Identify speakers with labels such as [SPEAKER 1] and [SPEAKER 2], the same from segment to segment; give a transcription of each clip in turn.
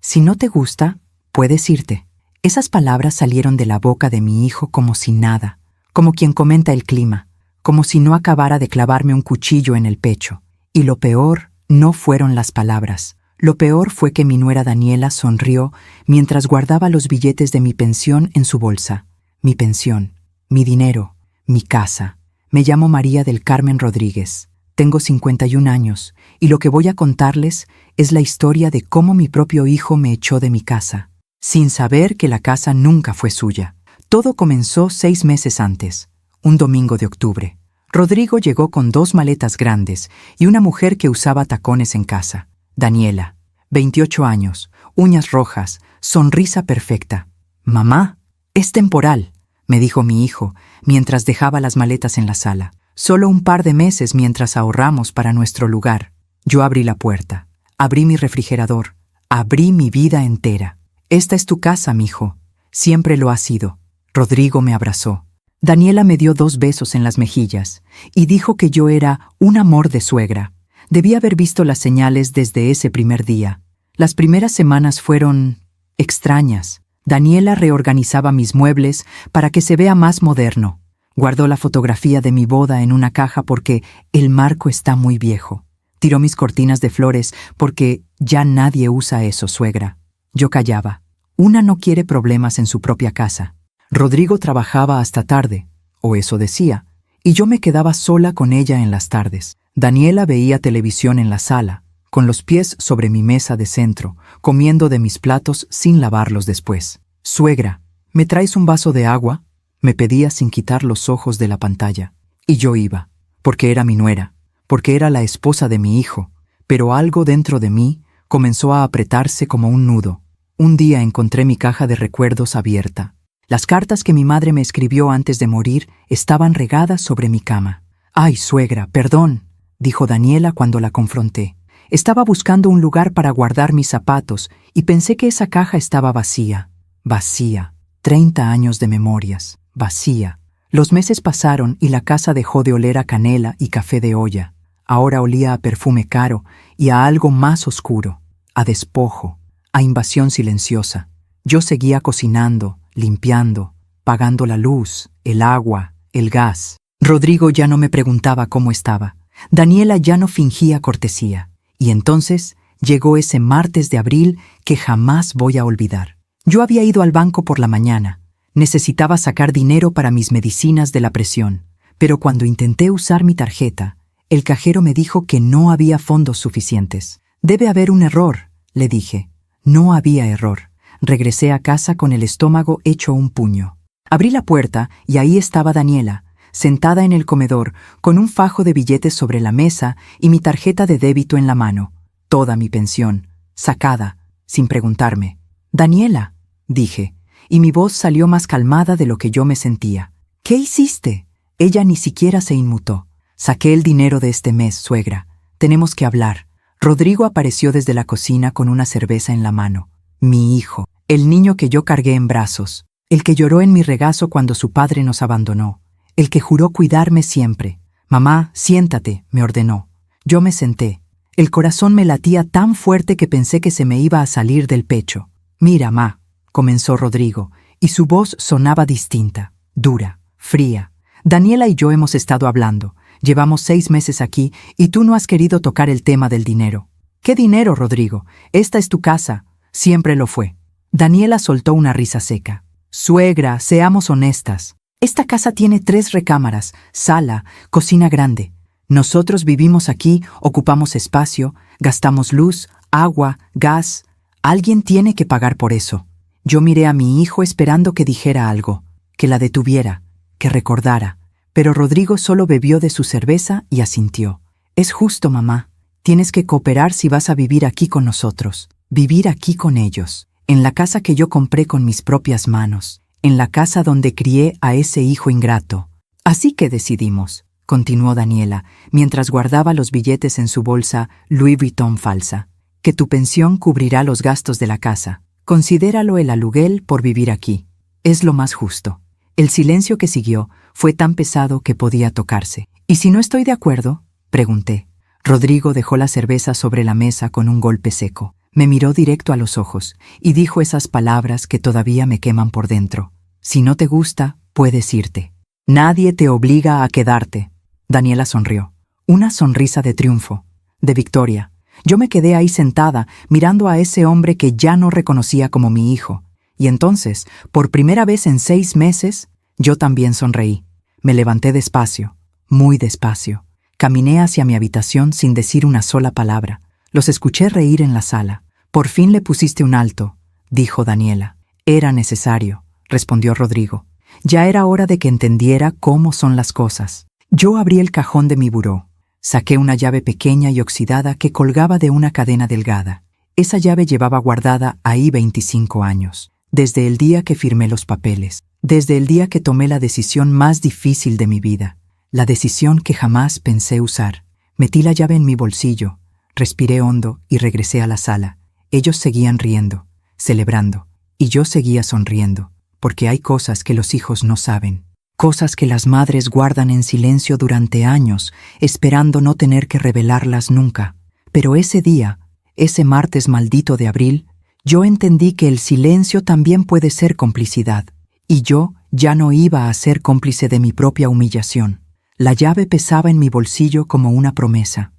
[SPEAKER 1] Si no te gusta, puedes irte. Esas palabras salieron de la boca de mi hijo como si nada, como quien comenta el clima, como si no acabara de clavarme un cuchillo en el pecho. Y lo peor no fueron las palabras. Lo peor fue que mi nuera Daniela sonrió mientras guardaba los billetes de mi pensión en su bolsa. Mi pensión, mi dinero, mi casa. Me llamo María del Carmen Rodríguez. Tengo 51 años y lo que voy a contarles es la historia de cómo mi propio hijo me echó de mi casa, sin saber que la casa nunca fue suya. Todo comenzó 6 meses antes, un domingo de octubre. Rodrigo llegó con 2 maletas grandes y una mujer que usaba tacones en casa. Daniela, 28 años, uñas rojas, sonrisa perfecta. «Mamá, es temporal», me dijo mi hijo, mientras dejaba las maletas en la sala. «Solo un par de meses mientras ahorramos para nuestro lugar». Yo abrí la puerta, abrí mi refrigerador, abrí mi vida entera. «Esta es tu casa, mijo. Siempre lo ha sido». Rodrigo me abrazó. Daniela me dio 2 besos en las mejillas y dijo que yo era un amor de suegra. Debí haber visto las señales desde ese primer día. Las primeras semanas fueron extrañas. Daniela reorganizaba mis muebles para que se vea más moderno. Guardó la fotografía de mi boda en una caja porque el marco está muy viejo. Tiró mis cortinas de flores porque ya nadie usa eso, suegra. Yo callaba. Una no quiere problemas en su propia casa. Rodrigo trabajaba hasta tarde, o eso decía, y yo me quedaba sola con ella en las tardes. Daniela veía televisión en la sala, con los pies sobre mi mesa de centro, comiendo de mis platos sin lavarlos después. «Suegra, ¿me traes un vaso de agua?», me pedía sin quitar los ojos de la pantalla. Y yo iba, porque era mi nuera, porque era la esposa de mi hijo, pero algo dentro de mí comenzó a apretarse como un nudo. Un día encontré mi caja de recuerdos abierta. Las cartas que mi madre me escribió antes de morir estaban regadas sobre mi cama. «Ay, suegra, perdón», dijo Daniela cuando la confronté. Estaba buscando un lugar para guardar mis zapatos y pensé que esa caja estaba vacía. Vacía. 30 años de memorias. Vacía. Los meses pasaron y la casa dejó de oler a canela y café de olla. Ahora olía a perfume caro y a algo más oscuro, a despojo, a invasión silenciosa. Yo seguía cocinando, limpiando, pagando la luz, el agua, el gas. Rodrigo ya no me preguntaba cómo estaba. Daniela ya no fingía cortesía. Y entonces llegó ese martes de abril que jamás voy a olvidar. Yo había ido al banco por la mañana. Necesitaba sacar dinero para mis medicinas de la presión. Pero cuando intenté usar mi tarjeta, el cajero me dijo que no había fondos suficientes. «Debe haber un error», le dije. No había error. Regresé a casa con el estómago hecho un puño. Abrí la puerta y ahí estaba Daniela, sentada en el comedor, con un fajo de billetes sobre la mesa y mi tarjeta de débito en la mano. Toda mi pensión, sacada, sin preguntarme. «Daniela», dije, y mi voz salió más calmada de lo que yo me sentía. «¿Qué hiciste?». Ella ni siquiera se inmutó. «Saqué el dinero de este mes, suegra. Tenemos que hablar». Rodrigo apareció desde la cocina con una cerveza en la mano. Mi hijo, el niño que yo cargué en brazos, el que lloró en mi regazo cuando su padre nos abandonó, el que juró cuidarme siempre. «Mamá, siéntate», me ordenó. Yo me senté. El corazón me latía tan fuerte que pensé que se me iba a salir del pecho. «Mira, ma», comenzó Rodrigo, y su voz sonaba distinta, dura, fría. «Daniela y yo hemos estado hablando. Llevamos 6 meses aquí y tú no has querido tocar el tema del dinero». «¿Qué dinero, Rodrigo? Esta es tu casa. Siempre lo fue». Daniela soltó una risa seca. «Suegra, seamos honestas. Esta casa tiene 3 recámaras, sala, cocina grande. Nosotros vivimos aquí, ocupamos espacio, gastamos luz, agua, gas. Alguien tiene que pagar por eso». Yo miré a mi hijo esperando que dijera algo, que la detuviera, que recordara. Pero Rodrigo solo bebió de su cerveza y asintió. «Es justo, mamá. Tienes que cooperar si vas a vivir aquí con nosotros. Vivir aquí con ellos, en la casa que yo compré con mis propias manos, en la casa donde crié a ese hijo ingrato. Así que decidimos», continuó Daniela, mientras guardaba los billetes en su bolsa Louis Vuitton falsa, «que tu pensión cubrirá los gastos de la casa. Considéralo el aluguel por vivir aquí. Es lo más justo». El silencio que siguió fue tan pesado que podía tocarse. «¿Y si no estoy de acuerdo?», pregunté. Rodrigo dejó la cerveza sobre la mesa con un golpe seco. Me miró directo a los ojos y dijo esas palabras que todavía me queman por dentro. Si no te gusta, puedes irte. Nadie te obliga a quedarte. Daniela sonrió. Una sonrisa de triunfo, de victoria. Yo me quedé ahí sentada, mirando a ese hombre que ya no reconocía como mi hijo. Y entonces, por primera vez en 6 meses, yo también sonreí. Me levanté despacio, muy despacio. Caminé hacia mi habitación sin decir una sola palabra. Los escuché reír en la sala. Por fin le pusiste un alto, dijo Daniela. Era necesario, respondió Rodrigo. Ya era hora de que entendiera cómo son las cosas. Yo abrí el cajón de mi buró. Saqué una llave pequeña y oxidada que colgaba de una cadena delgada. Esa llave llevaba guardada ahí 25 años. Desde el día que firmé los papeles. Desde el día que tomé la decisión más difícil de mi vida. La decisión que jamás pensé usar. Metí la llave en mi bolsillo. Respiré hondo y regresé a la sala. Ellos seguían riendo, celebrando, y yo seguía sonriendo, porque hay cosas que los hijos no saben, cosas que las madres guardan en silencio durante años, esperando no tener que revelarlas nunca. Pero ese día, ese martes maldito de abril, yo entendí que el silencio también puede ser complicidad, y yo ya no iba a ser cómplice de mi propia humillación. La llave pesaba en mi bolsillo como una promesa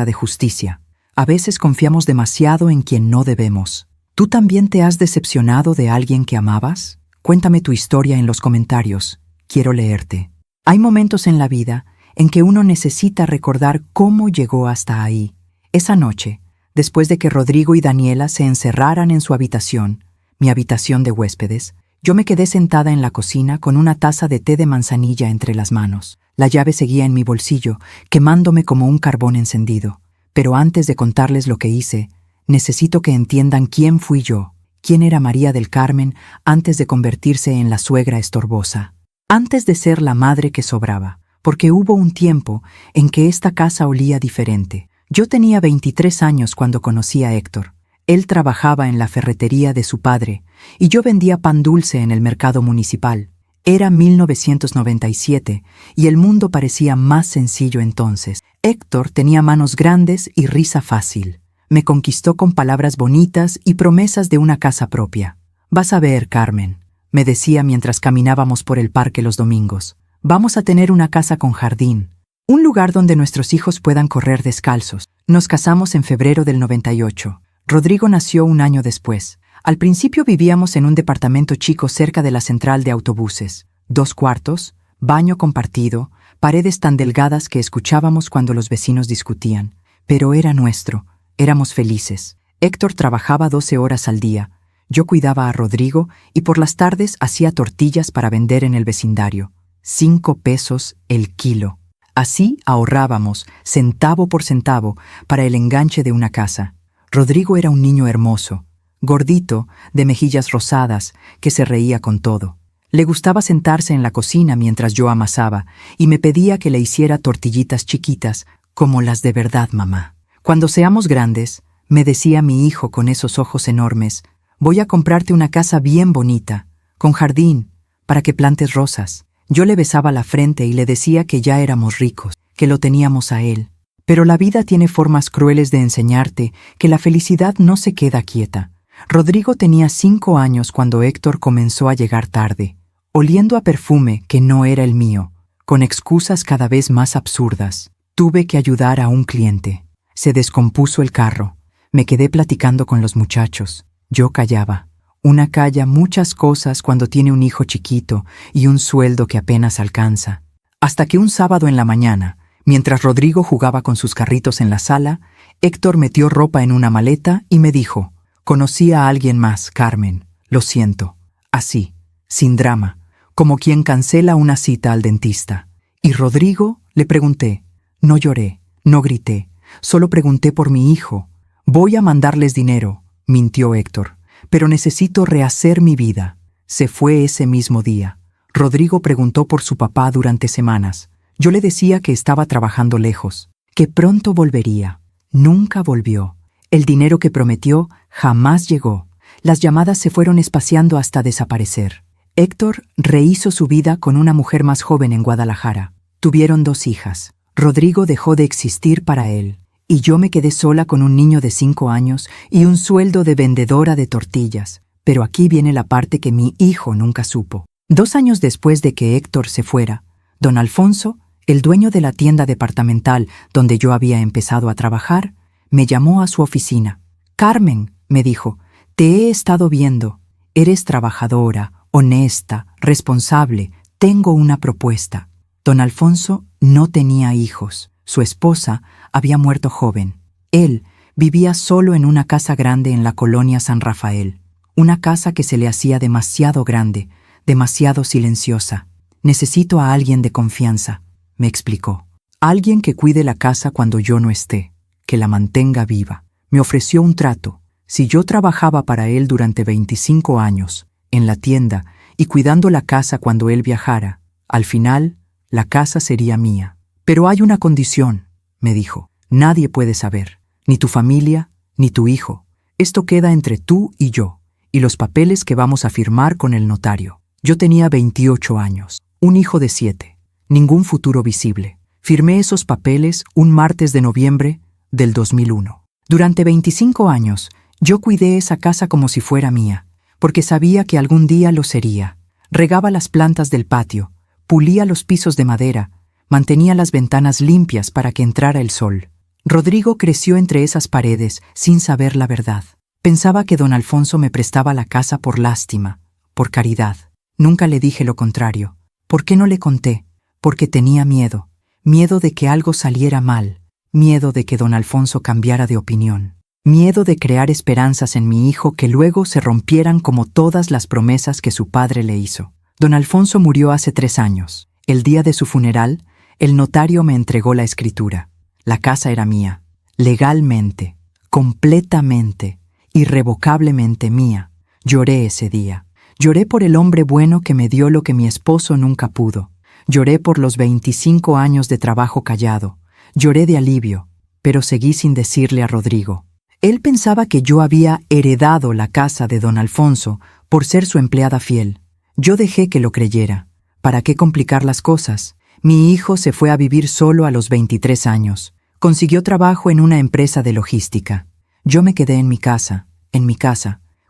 [SPEAKER 1] de justicia. A veces confiamos demasiado en quien no debemos. ¿Tú también te has decepcionado de alguien que amabas? Cuéntame tu historia en los comentarios. Quiero leerte. Hay momentos en la vida en que uno necesita recordar cómo llegó hasta ahí. Esa noche, después de que Rodrigo y Daniela se encerraran en su habitación, mi habitación de huéspedes, yo me quedé sentada en la cocina con una taza de té de manzanilla entre las manos. La llave seguía en mi bolsillo, quemándome como un carbón encendido. Pero antes de contarles lo que hice, necesito que entiendan quién fui yo, quién era María del Carmen antes de convertirse en la suegra estorbosa, antes de ser la madre que sobraba, porque hubo un tiempo en que esta casa olía diferente. Yo tenía 23 años cuando conocí a Héctor. Él trabajaba en la ferretería de su padre y yo vendía pan dulce en el mercado municipal. Era 1997 y el mundo parecía más sencillo entonces. Héctor tenía manos grandes y risa fácil. Me conquistó con palabras bonitas y promesas de una casa propia. Vas a ver, Carmen, me decía mientras caminábamos por el parque los domingos. Vamos a tener una casa con jardín, un lugar donde nuestros hijos puedan correr descalzos. Nos casamos en febrero del 98. Rodrigo nació un año después. Al principio vivíamos en un departamento chico cerca de la central de autobuses. 2 cuartos, baño compartido, paredes tan delgadas que escuchábamos cuando los vecinos discutían. Pero era nuestro, éramos felices. Héctor trabajaba 12 horas al día. Yo cuidaba a Rodrigo y por las tardes hacía tortillas para vender en el vecindario. 5 pesos el kilo. Así ahorrábamos, centavo por centavo, para el enganche de una casa. Rodrigo era un niño hermoso, gordito, de mejillas rosadas, que se reía con todo. Le gustaba sentarse en la cocina mientras yo amasaba y me pedía que le hiciera tortillitas chiquitas, como las de verdad, mamá. Cuando seamos grandes, me decía mi hijo con esos ojos enormes, voy a comprarte una casa bien bonita, con jardín, para que plantes rosas. Yo le besaba la frente y le decía que ya éramos ricos, que lo teníamos a él. Pero la vida tiene formas crueles de enseñarte que la felicidad no se queda quieta. Rodrigo tenía 5 años cuando Héctor comenzó a llegar tarde, oliendo a perfume que no era el mío, con excusas cada vez más absurdas. Tuve que ayudar a un cliente. Se descompuso el carro. Me quedé platicando con los muchachos. Yo callaba. Una calla muchas cosas cuando tiene un hijo chiquito y un sueldo que apenas alcanza. Hasta que un sábado en la mañana, mientras Rodrigo jugaba con sus carritos en la sala, Héctor metió ropa en una maleta y me dijo, conocí a alguien más, Carmen, lo siento. Así, sin drama, como quien cancela una cita al dentista. ¿Y Rodrigo? Le pregunté. No lloré, no grité, solo pregunté por mi hijo. Voy a mandarles dinero, mintió Héctor, pero necesito rehacer mi vida. Se fue ese mismo día. Rodrigo preguntó por su papá durante semanas. Yo le decía que estaba trabajando lejos, que pronto volvería. Nunca volvió. El dinero que prometió jamás llegó. Las llamadas se fueron espaciando hasta desaparecer. Héctor rehizo su vida con una mujer más joven en Guadalajara. Tuvieron 2 hijas. Rodrigo dejó de existir para él, y yo me quedé sola con un niño de 5 años y un sueldo de vendedora de tortillas. Pero aquí viene la parte que mi hijo nunca supo. 2 años después de que Héctor se fuera, don Alfonso, el dueño de la tienda departamental donde yo había empezado a trabajar, me llamó a su oficina. «Carmen», me dijo, «te he estado viendo. Eres trabajadora, honesta, responsable. Tengo una propuesta». Don Alfonso no tenía hijos. Su esposa había muerto joven. Él vivía solo en una casa grande en la colonia San Rafael. Una casa que se le hacía demasiado grande, demasiado silenciosa. «Necesito a alguien de confianza», me explicó. «Alguien que cuide la casa cuando yo no esté, que la mantenga viva». Me ofreció un trato. Si yo trabajaba para él durante 25 años, en la tienda y cuidando la casa cuando él viajara, al final, la casa sería mía. «Pero hay una condición», me dijo. «Nadie puede saber, ni tu familia, ni tu hijo. Esto queda entre tú y yo, y los papeles que vamos a firmar con el notario». Yo tenía 28 años, un hijo de 7, ningún futuro visible. Firmé esos papeles un martes de noviembre del 2001. Durante 25 años, yo cuidé esa casa como si fuera mía, porque sabía que algún día lo sería. Regaba las plantas del patio, pulía los pisos de madera, mantenía las ventanas limpias para que entrara el sol. Rodrigo creció entre esas paredes sin saber la verdad. Pensaba que don Alfonso me prestaba la casa por lástima, por caridad. Nunca le dije lo contrario. ¿Por qué no le conté? Porque tenía miedo. Miedo de que algo saliera mal. Miedo de que don Alfonso cambiara de opinión. Miedo de crear esperanzas en mi hijo que luego se rompieran como todas las promesas que su padre le hizo. Don Alfonso murió hace 3 años. El día de su funeral, el notario me entregó la escritura. La casa era mía. Legalmente, completamente, irrevocablemente mía. Lloré ese día. Lloré por el hombre bueno que me dio lo que mi esposo nunca pudo. Lloré por los 25 años de trabajo callado. Lloré de alivio, pero seguí sin decirle a Rodrigo. Él pensaba que yo había heredado la casa de don Alfonso por ser su empleada fiel. Yo dejé que lo creyera. ¿Para qué complicar las cosas? Mi hijo se fue a vivir solo a los 23 años. Consiguió trabajo en una empresa de logística. Yo me quedé en mi casa,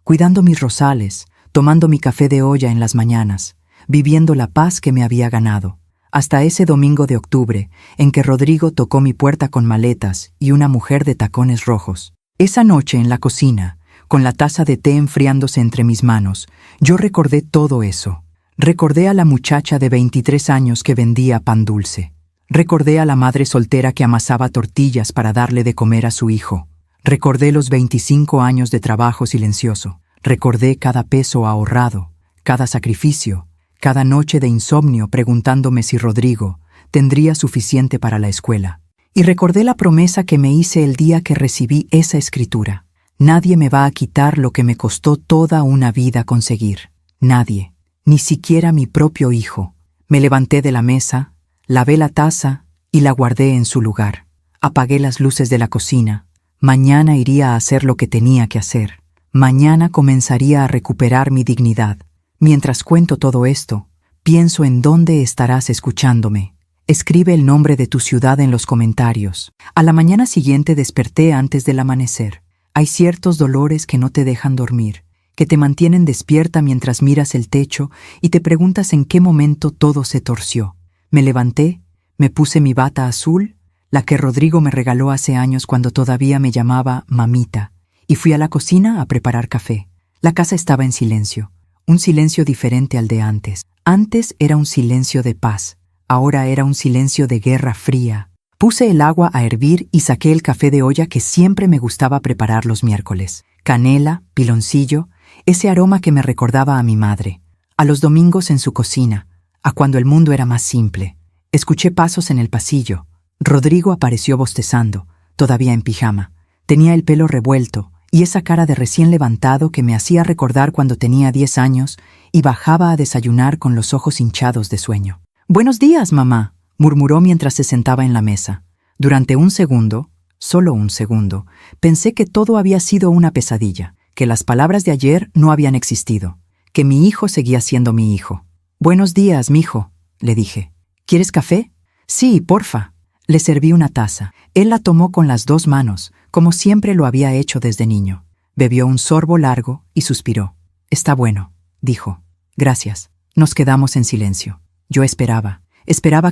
[SPEAKER 1] cuidando mis rosales, tomando mi café de olla en las mañanas, viviendo la paz que me había ganado. Hasta ese domingo de octubre, en que Rodrigo tocó mi puerta con maletas y una mujer de tacones rojos. Esa noche en la cocina, con la taza de té enfriándose entre mis manos, yo recordé todo eso. Recordé a la muchacha de 23 años que vendía pan dulce. Recordé a la madre soltera que amasaba tortillas para darle de comer a su hijo. Recordé los 25 años de trabajo silencioso. Recordé cada peso ahorrado, cada sacrificio, cada noche de insomnio preguntándome si Rodrigo tendría suficiente para la escuela. Y recordé la promesa que me hice el día que recibí esa escritura. Nadie me va a quitar lo que me costó toda una vida conseguir. Nadie, ni siquiera mi propio hijo. Me levanté de la mesa, lavé la taza y la guardé en su lugar. Apagué las luces de la cocina. Mañana iría a hacer lo que tenía que hacer. Mañana comenzaría a recuperar mi dignidad. Mientras cuento todo esto, pienso en dónde estarás escuchándome. Escribe el nombre de tu ciudad en los comentarios. A la mañana siguiente desperté antes del amanecer. Hay ciertos dolores que no te dejan dormir, que te mantienen despierta mientras miras el techo y te preguntas en qué momento todo se torció. Me levanté, me puse mi bata azul, la que Rodrigo me regaló hace años cuando todavía me llamaba mamita, y fui a la cocina a preparar café. La casa estaba en silencio. Un silencio diferente al de antes. Antes era un silencio de paz, ahora era un silencio de guerra fría. Puse el agua a hervir y saqué el café de olla que siempre me gustaba preparar los miércoles. Canela, piloncillo, ese aroma que me recordaba a mi madre. A los domingos en su cocina, a cuando el mundo era más simple. Escuché pasos en el pasillo. Rodrigo apareció bostezando, todavía en pijama. Tenía el pelo revuelto y esa cara de recién levantado que me hacía recordar cuando tenía 10 años y bajaba a desayunar con los ojos hinchados de sueño. «Buenos días, mamá», murmuró mientras se sentaba en la mesa. Durante un segundo, solo un segundo, pensé que todo había sido una pesadilla, que las palabras de ayer no habían existido, que mi hijo seguía siendo mi hijo. «Buenos días, mijo», le dije. «¿Quieres café?» «Sí, porfa». Le serví una taza. Él la tomó con las 2 manos, como siempre lo había hecho desde niño. Bebió un sorbo largo y suspiró. «Está bueno», dijo. «Gracias». Nos quedamos en silencio. Yo esperaba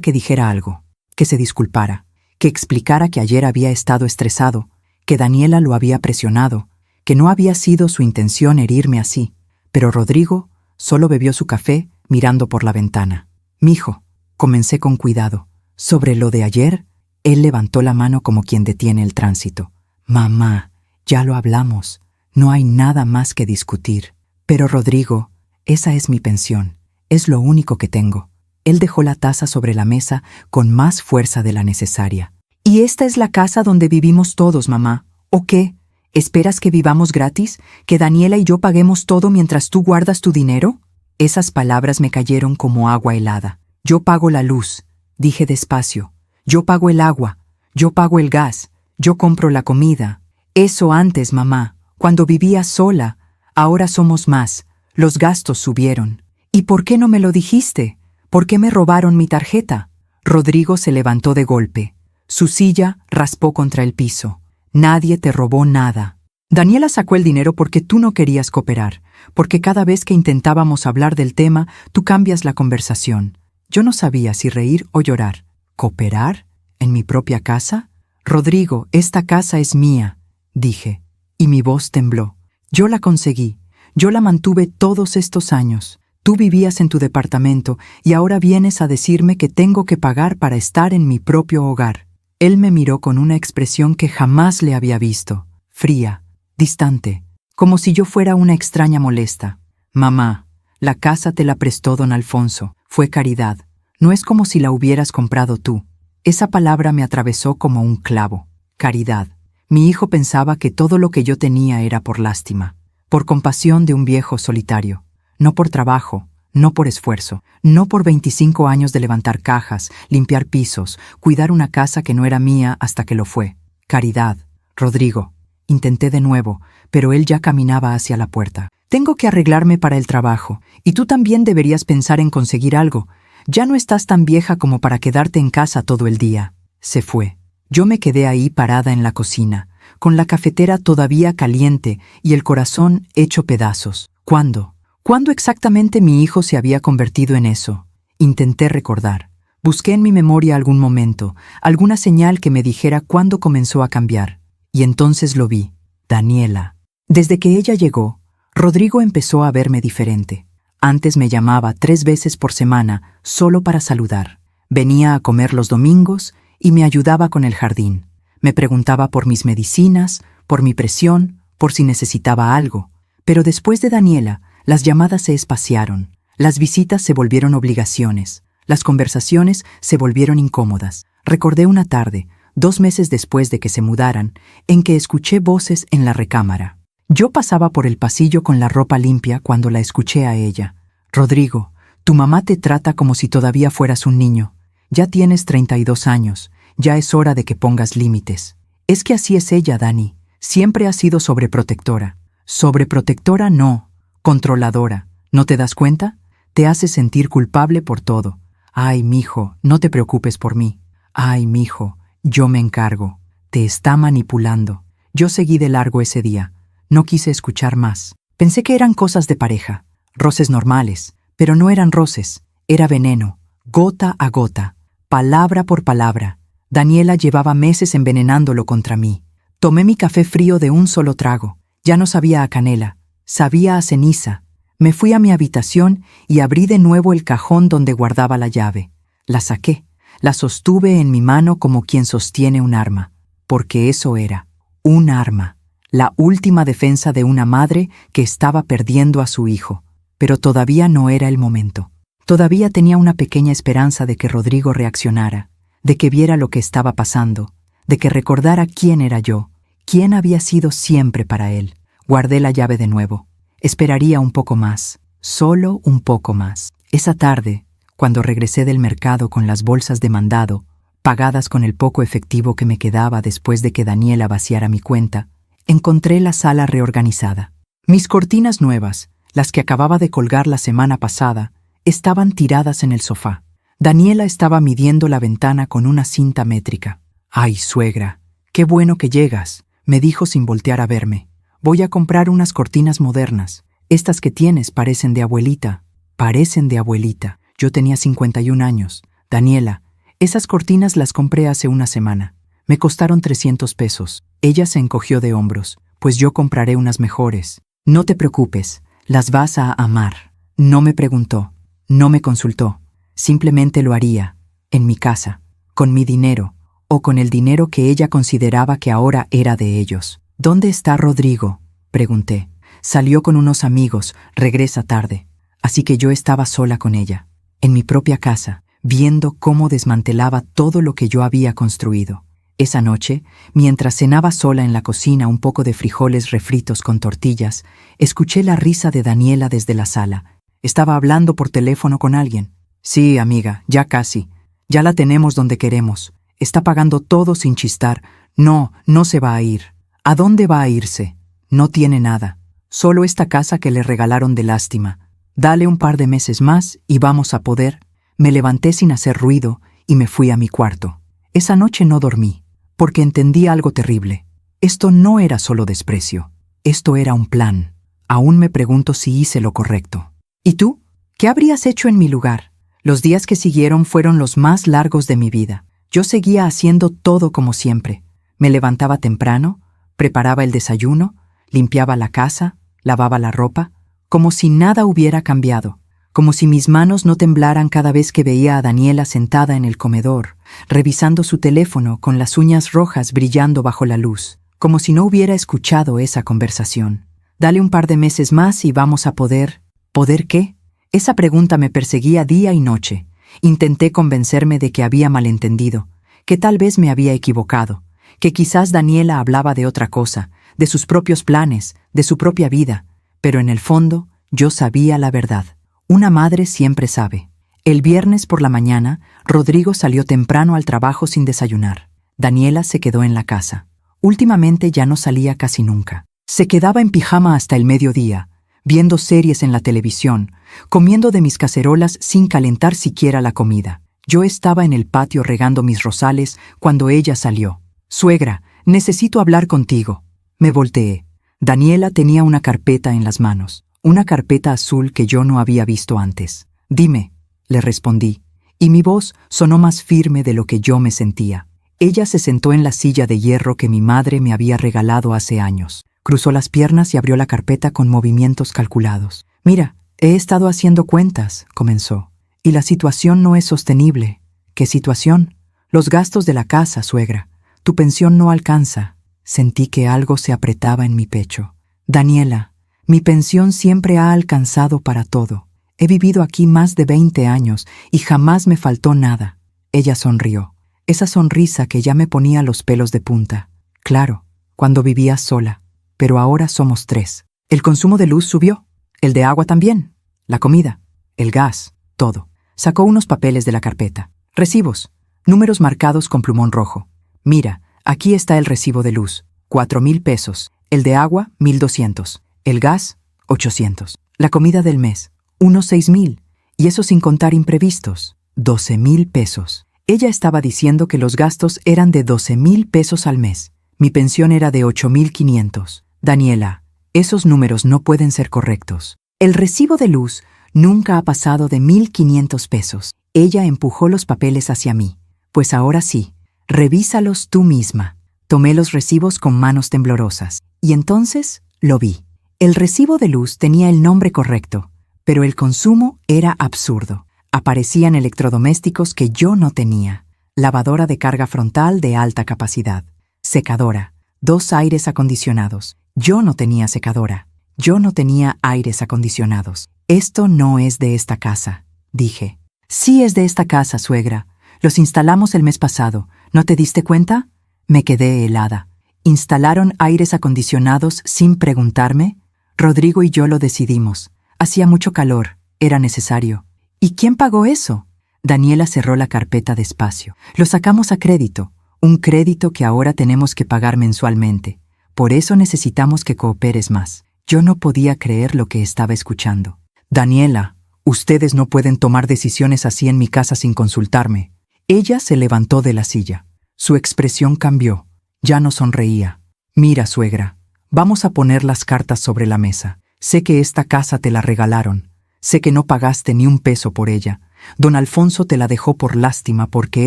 [SPEAKER 1] que dijera algo, que se disculpara, que explicara que ayer había estado estresado, que Daniela lo había presionado, que no había sido su intención herirme así. Pero Rodrigo solo bebió su café mirando por la ventana. «Mijo», comencé con cuidado. «Sobre lo de ayer», él levantó la mano como quien detiene el tránsito. «Mamá, ya lo hablamos. No hay nada más que discutir». «Pero Rodrigo, esa es mi pensión. Es lo único que tengo». Él dejó la taza sobre la mesa con más fuerza de la necesaria. «¿Y esta es la casa donde vivimos todos, mamá? ¿O qué? ¿Esperas que vivamos gratis? ¿Que Daniela y yo paguemos todo mientras tú guardas tu dinero?» Esas palabras me cayeron como agua helada. «Yo pago la luz», dije despacio. «Yo pago el agua. Yo pago el gas. Yo compro la comida». «Eso antes, mamá, cuando vivía sola. Ahora somos más. Los gastos subieron». «¿Y por qué no me lo dijiste? ¿Por qué me robaron mi tarjeta?» Rodrigo se levantó de golpe. Su silla raspó contra el piso. «Nadie te robó nada. Daniela sacó el dinero porque tú no querías cooperar, porque cada vez que intentábamos hablar del tema, tú cambias la conversación. Yo no sabía si reír o llorar. ¿Cooperar? ¿En mi propia casa? Rodrigo, esta casa es mía», dije, y mi voz tembló. «Yo la conseguí. Yo la mantuve todos estos años. Tú vivías en tu departamento y ahora vienes a decirme que tengo que pagar para estar en mi propio hogar». Él me miró con una expresión que jamás le había visto, fría, distante, como si yo fuera una extraña molesta. «Mamá, la casa te la prestó don Alfonso. Fue caridad. No es como si la hubieras comprado tú». Esa palabra me atravesó como un clavo. Caridad. Mi hijo pensaba que todo lo que yo tenía era por lástima, por compasión de un viejo solitario. No por trabajo, no por esfuerzo, no por 25 años de levantar cajas, limpiar pisos, cuidar una casa que no era mía hasta que lo fue. Caridad. «Rodrigo». Intenté de nuevo, pero él ya caminaba hacia la puerta. «Tengo que arreglarme para el trabajo, y tú también deberías pensar en conseguir algo. Ya no estás tan vieja como para quedarte en casa todo el día». Se fue. Yo me quedé ahí parada en la cocina, con la cafetera todavía caliente y el corazón hecho pedazos. ¿Cuándo? ¿Cuándo exactamente mi hijo se había convertido en eso? Intenté recordar. Busqué en mi memoria algún momento, alguna señal que me dijera cuándo comenzó a cambiar. Y entonces lo vi. Daniela. Desde que ella llegó, Rodrigo empezó a verme diferente. Antes me llamaba 3 veces por semana solo para saludar. Venía a comer los domingos y me ayudaba con el jardín. Me preguntaba por mis medicinas, por mi presión, por si necesitaba algo. Pero después de Daniela, las llamadas se espaciaron, las visitas se volvieron obligaciones, las conversaciones se volvieron incómodas. Recordé una tarde, 2 meses después de que se mudaran, en que escuché voces en la recámara. Yo pasaba por el pasillo con la ropa limpia cuando la escuché a ella. «Rodrigo, tu mamá te trata como si todavía fueras un niño. Ya tienes 32 años, ya es hora de que pongas límites». Es que así es ella, Dani. Siempre ha sido sobreprotectora. Sobreprotectora no, controladora. ¿No te das cuenta? Te hace sentir culpable por todo. «Ay, mijo, no te preocupes por mí». «Ay, mijo, yo me encargo». Te está manipulando. Yo seguí de largo ese día. No quise escuchar más. Pensé que eran cosas de pareja, roces normales, pero no eran roces, era veneno, gota a gota, palabra por palabra. Daniela llevaba meses envenenándolo contra mí. Tomé mi café frío de un solo trago. Ya no sabía a canela, sabía a ceniza. Me fui a mi habitación y abrí de nuevo el cajón donde guardaba la llave. La saqué, la sostuve en mi mano como quien sostiene un arma, porque eso era, un arma. La última defensa de una madre que estaba perdiendo a su hijo. Pero todavía no era el momento. Todavía tenía una pequeña esperanza de que Rodrigo reaccionara, de que viera lo que estaba pasando, de que recordara quién era yo, quién había sido siempre para él. Guardé la llave de nuevo. Esperaría un poco más, solo un poco más. Esa tarde, cuando regresé del mercado con las bolsas de mandado, pagadas con el poco efectivo que me quedaba después de que Daniela vaciara mi cuenta, encontré la sala reorganizada. Mis cortinas nuevas, las que acababa de colgar la semana pasada, estaban tiradas en el sofá. Daniela estaba midiendo la ventana con una cinta métrica. «Ay, suegra, qué bueno que llegas», me dijo sin voltear a verme. «Voy a comprar unas cortinas modernas. Estas que tienes parecen de abuelita». Parecen de abuelita. Yo tenía 51 años. «Daniela, esas cortinas las compré hace una semana. Me costaron 300 pesos. Ella se encogió de hombros. «Pues yo compraré unas mejores». «No te preocupes, las vas a amar». No me preguntó, no me consultó. Simplemente lo haría, en mi casa, con mi dinero, o con el dinero que ella consideraba que ahora era de ellos. «¿Dónde está Rodrigo?», pregunté. «Salió con unos amigos, regresa tarde». Así que yo estaba sola con ella, en mi propia casa, viendo cómo desmantelaba todo lo que yo había construido. Esa noche, mientras cenaba sola en la cocina un poco de frijoles refritos con tortillas, escuché la risa de Daniela desde la sala. Estaba hablando por teléfono con alguien. «Sí, amiga, ya casi. Ya la tenemos donde queremos. Está pagando todo sin chistar. No se va a ir». «¿A dónde va a irse? No tiene nada. Solo esta casa que le regalaron de lástima. Dale un par de meses más y vamos a poder». Me levanté sin hacer ruido y me fui a mi cuarto. Esa noche no dormí, porque entendí algo terrible. Esto no era solo desprecio. Esto era un plan. Aún me pregunto si hice lo correcto. ¿Y tú? ¿Qué habrías hecho en mi lugar? Los días que siguieron fueron los más largos de mi vida. Yo seguía haciendo todo como siempre. Me levantaba temprano, preparaba el desayuno, limpiaba la casa, lavaba la ropa, como si nada hubiera cambiado, como si mis manos no temblaran cada vez que veía a Daniela sentada en el comedor, revisando su teléfono con las uñas rojas brillando bajo la luz, como si no hubiera escuchado esa conversación. «Dale un par de meses más y vamos a poder». ¿Poder qué? Esa pregunta me perseguía día y noche. Intenté convencerme de que había malentendido, que tal vez me había equivocado, que quizás Daniela hablaba de otra cosa, de sus propios planes, de su propia vida, pero en el fondo yo sabía la verdad. Una madre siempre sabe. El viernes por la mañana, Rodrigo salió temprano al trabajo sin desayunar. Daniela se quedó en la casa. Últimamente ya no salía casi nunca. Se quedaba en pijama hasta el mediodía, viendo series en la televisión, comiendo de mis cacerolas sin calentar siquiera la comida. Yo estaba en el patio regando mis rosales cuando ella salió. «Suegra, necesito hablar contigo». Me volteé. Daniela tenía una carpeta en las manos, una carpeta azul que yo no había visto antes. «Dime», le respondí, y mi voz sonó más firme de lo que yo me sentía. Ella se sentó en la silla de hierro que mi madre me había regalado hace años. Cruzó las piernas y abrió la carpeta con movimientos calculados. «Mira, he estado haciendo cuentas», comenzó, «y la situación no es sostenible». «¿Qué situación?» «Los gastos de la casa, suegra. Tu pensión no alcanza». Sentí que algo se apretaba en mi pecho. «Daniela, mi pensión siempre ha alcanzado para todo. He vivido aquí más de 20 años y jamás me faltó nada». Ella sonrió. Esa sonrisa que ya me ponía los pelos de punta. «Claro, cuando vivías sola. Pero ahora somos 3. El consumo de luz subió. El de agua también. La comida. El gas. Todo». Sacó unos papeles de la carpeta. «Recibos. Números marcados con plumón rojo. Mira, aquí está el recibo de luz. 4,000 pesos. El de agua, 1,200. El gas, 800. La comida del mes, unos 6,000. Y eso sin contar imprevistos. 12,000 pesos. Ella estaba diciendo que los gastos eran de 12,000 pesos al mes. Mi pensión era de 8,500. «Daniela, esos números no pueden ser correctos. El recibo de luz nunca ha pasado de 1,500 pesos». Ella empujó los papeles hacia mí. «Pues ahora sí, revísalos tú misma». Tomé los recibos con manos temblorosas, y entonces lo vi. El recibo de luz tenía el nombre correcto, pero el consumo era absurdo. Aparecían electrodomésticos que yo no tenía. Lavadora de carga frontal de alta capacidad. Secadora. 2 aires acondicionados. Yo no tenía secadora. Yo no tenía aires acondicionados. «Esto no es de esta casa», dije. «Sí es de esta casa, suegra. Los instalamos el mes pasado. ¿No te diste cuenta?» Me quedé helada. ¿Instalaron aires acondicionados sin preguntarme? Rodrigo y yo lo decidimos. Hacía mucho calor. Era necesario. ¿Y quién pagó eso? Daniela cerró la carpeta despacio. Lo sacamos a crédito. Un crédito que ahora tenemos que pagar mensualmente. Por eso necesitamos que cooperes más. Yo no podía creer lo que estaba escuchando. Daniela, Ustedes no pueden tomar decisiones así en mi casa sin consultarme. Ella se levantó de la silla. Su expresión cambió. Ya no sonreía. Mira, suegra, vamos a poner las cartas sobre la mesa. Sé que esta casa te la regalaron. Sé que no pagaste ni un peso por ella. Don Alfonso te la dejó por lástima porque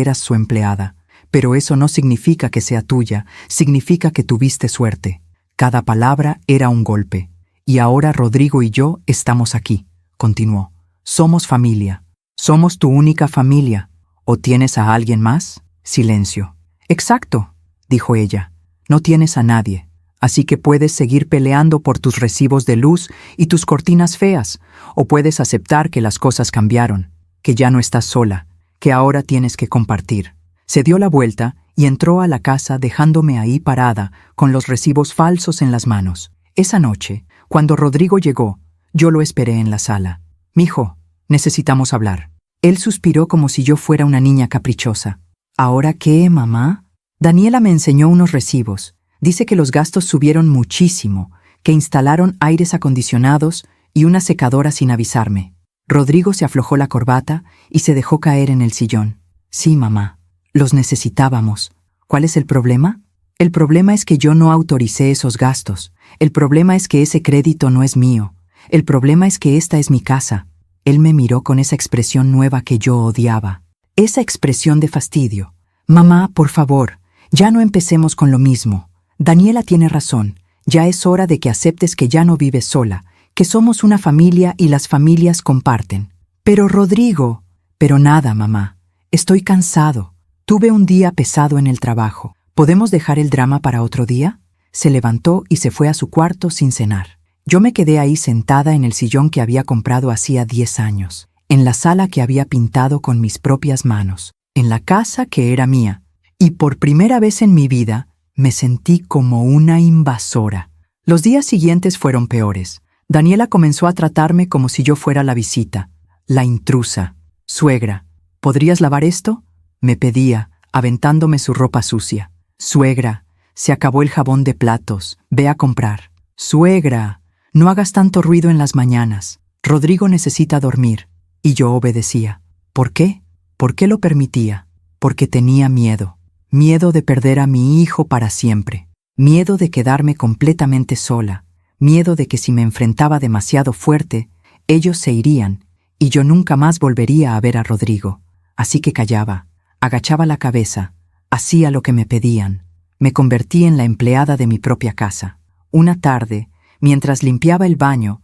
[SPEAKER 1] eras su empleada. Pero eso no significa que sea tuya, significa que tuviste suerte. Cada palabra era un golpe. Y ahora Rodrigo y yo estamos aquí, continuó. Somos familia. Somos tu única familia. ¿O tienes a alguien más? Silencio. Exacto, dijo ella. No tienes a nadie. Así que puedes seguir peleando por tus recibos de luz y tus cortinas feas, o puedes aceptar que las cosas cambiaron, que ya no estás sola, que ahora tienes que compartir. Se dio la vuelta y entró a la casa dejándome ahí parada, con los recibos falsos en las manos. Esa noche, cuando Rodrigo llegó, yo lo esperé en la sala. «Mijo, necesitamos hablar». Él suspiró como si yo fuera una niña caprichosa. «¿Ahora qué, mamá?» Daniela me enseñó unos recibos. Dice que los gastos subieron muchísimo, que instalaron aires acondicionados y una secadora sin avisarme. Rodrigo se aflojó la corbata y se dejó caer en el sillón. «Sí, mamá, los necesitábamos. ¿Cuál es el problema?» «El problema es que yo no autoricé esos gastos. El problema es que ese crédito no es mío. El problema es que esta es mi casa». Él me miró con esa expresión nueva que yo odiaba. Esa expresión de fastidio. «Mamá, por favor, ya no empecemos con lo mismo. Daniela tiene razón. Ya es hora de que aceptes que ya no vives sola, que somos una familia y las familias comparten». «Pero Rodrigo...» «Pero nada, mamá. Estoy cansado. Tuve un día pesado en el trabajo. ¿Podemos dejar el drama para otro día?» Se levantó y se fue a su cuarto sin cenar. Yo me quedé ahí sentada en el sillón que había comprado hacía 10 años, en la sala que había pintado con mis propias manos, en la casa que era mía, y por primera vez en mi vida me sentí como una invasora. Los días siguientes fueron peores. Daniela comenzó a tratarme como si yo fuera la visita, la intrusa. «Suegra, ¿podrías lavar esto?», me pedía, aventándome su ropa sucia. «Suegra, se acabó el jabón de platos, ve a comprar». «Suegra, no hagas tanto ruido en las mañanas. Rodrigo necesita dormir». Y yo obedecía. ¿Por qué? ¿Por qué lo permitía? Porque tenía miedo. Miedo de perder a mi hijo para siempre. Miedo de quedarme completamente sola. Miedo de que si me enfrentaba demasiado fuerte, ellos se irían y yo nunca más volvería a ver a Rodrigo. Así que callaba, agachaba la cabeza, hacía lo que me pedían. Me convertí en la empleada de mi propia casa. Una tarde, mientras limpiaba el baño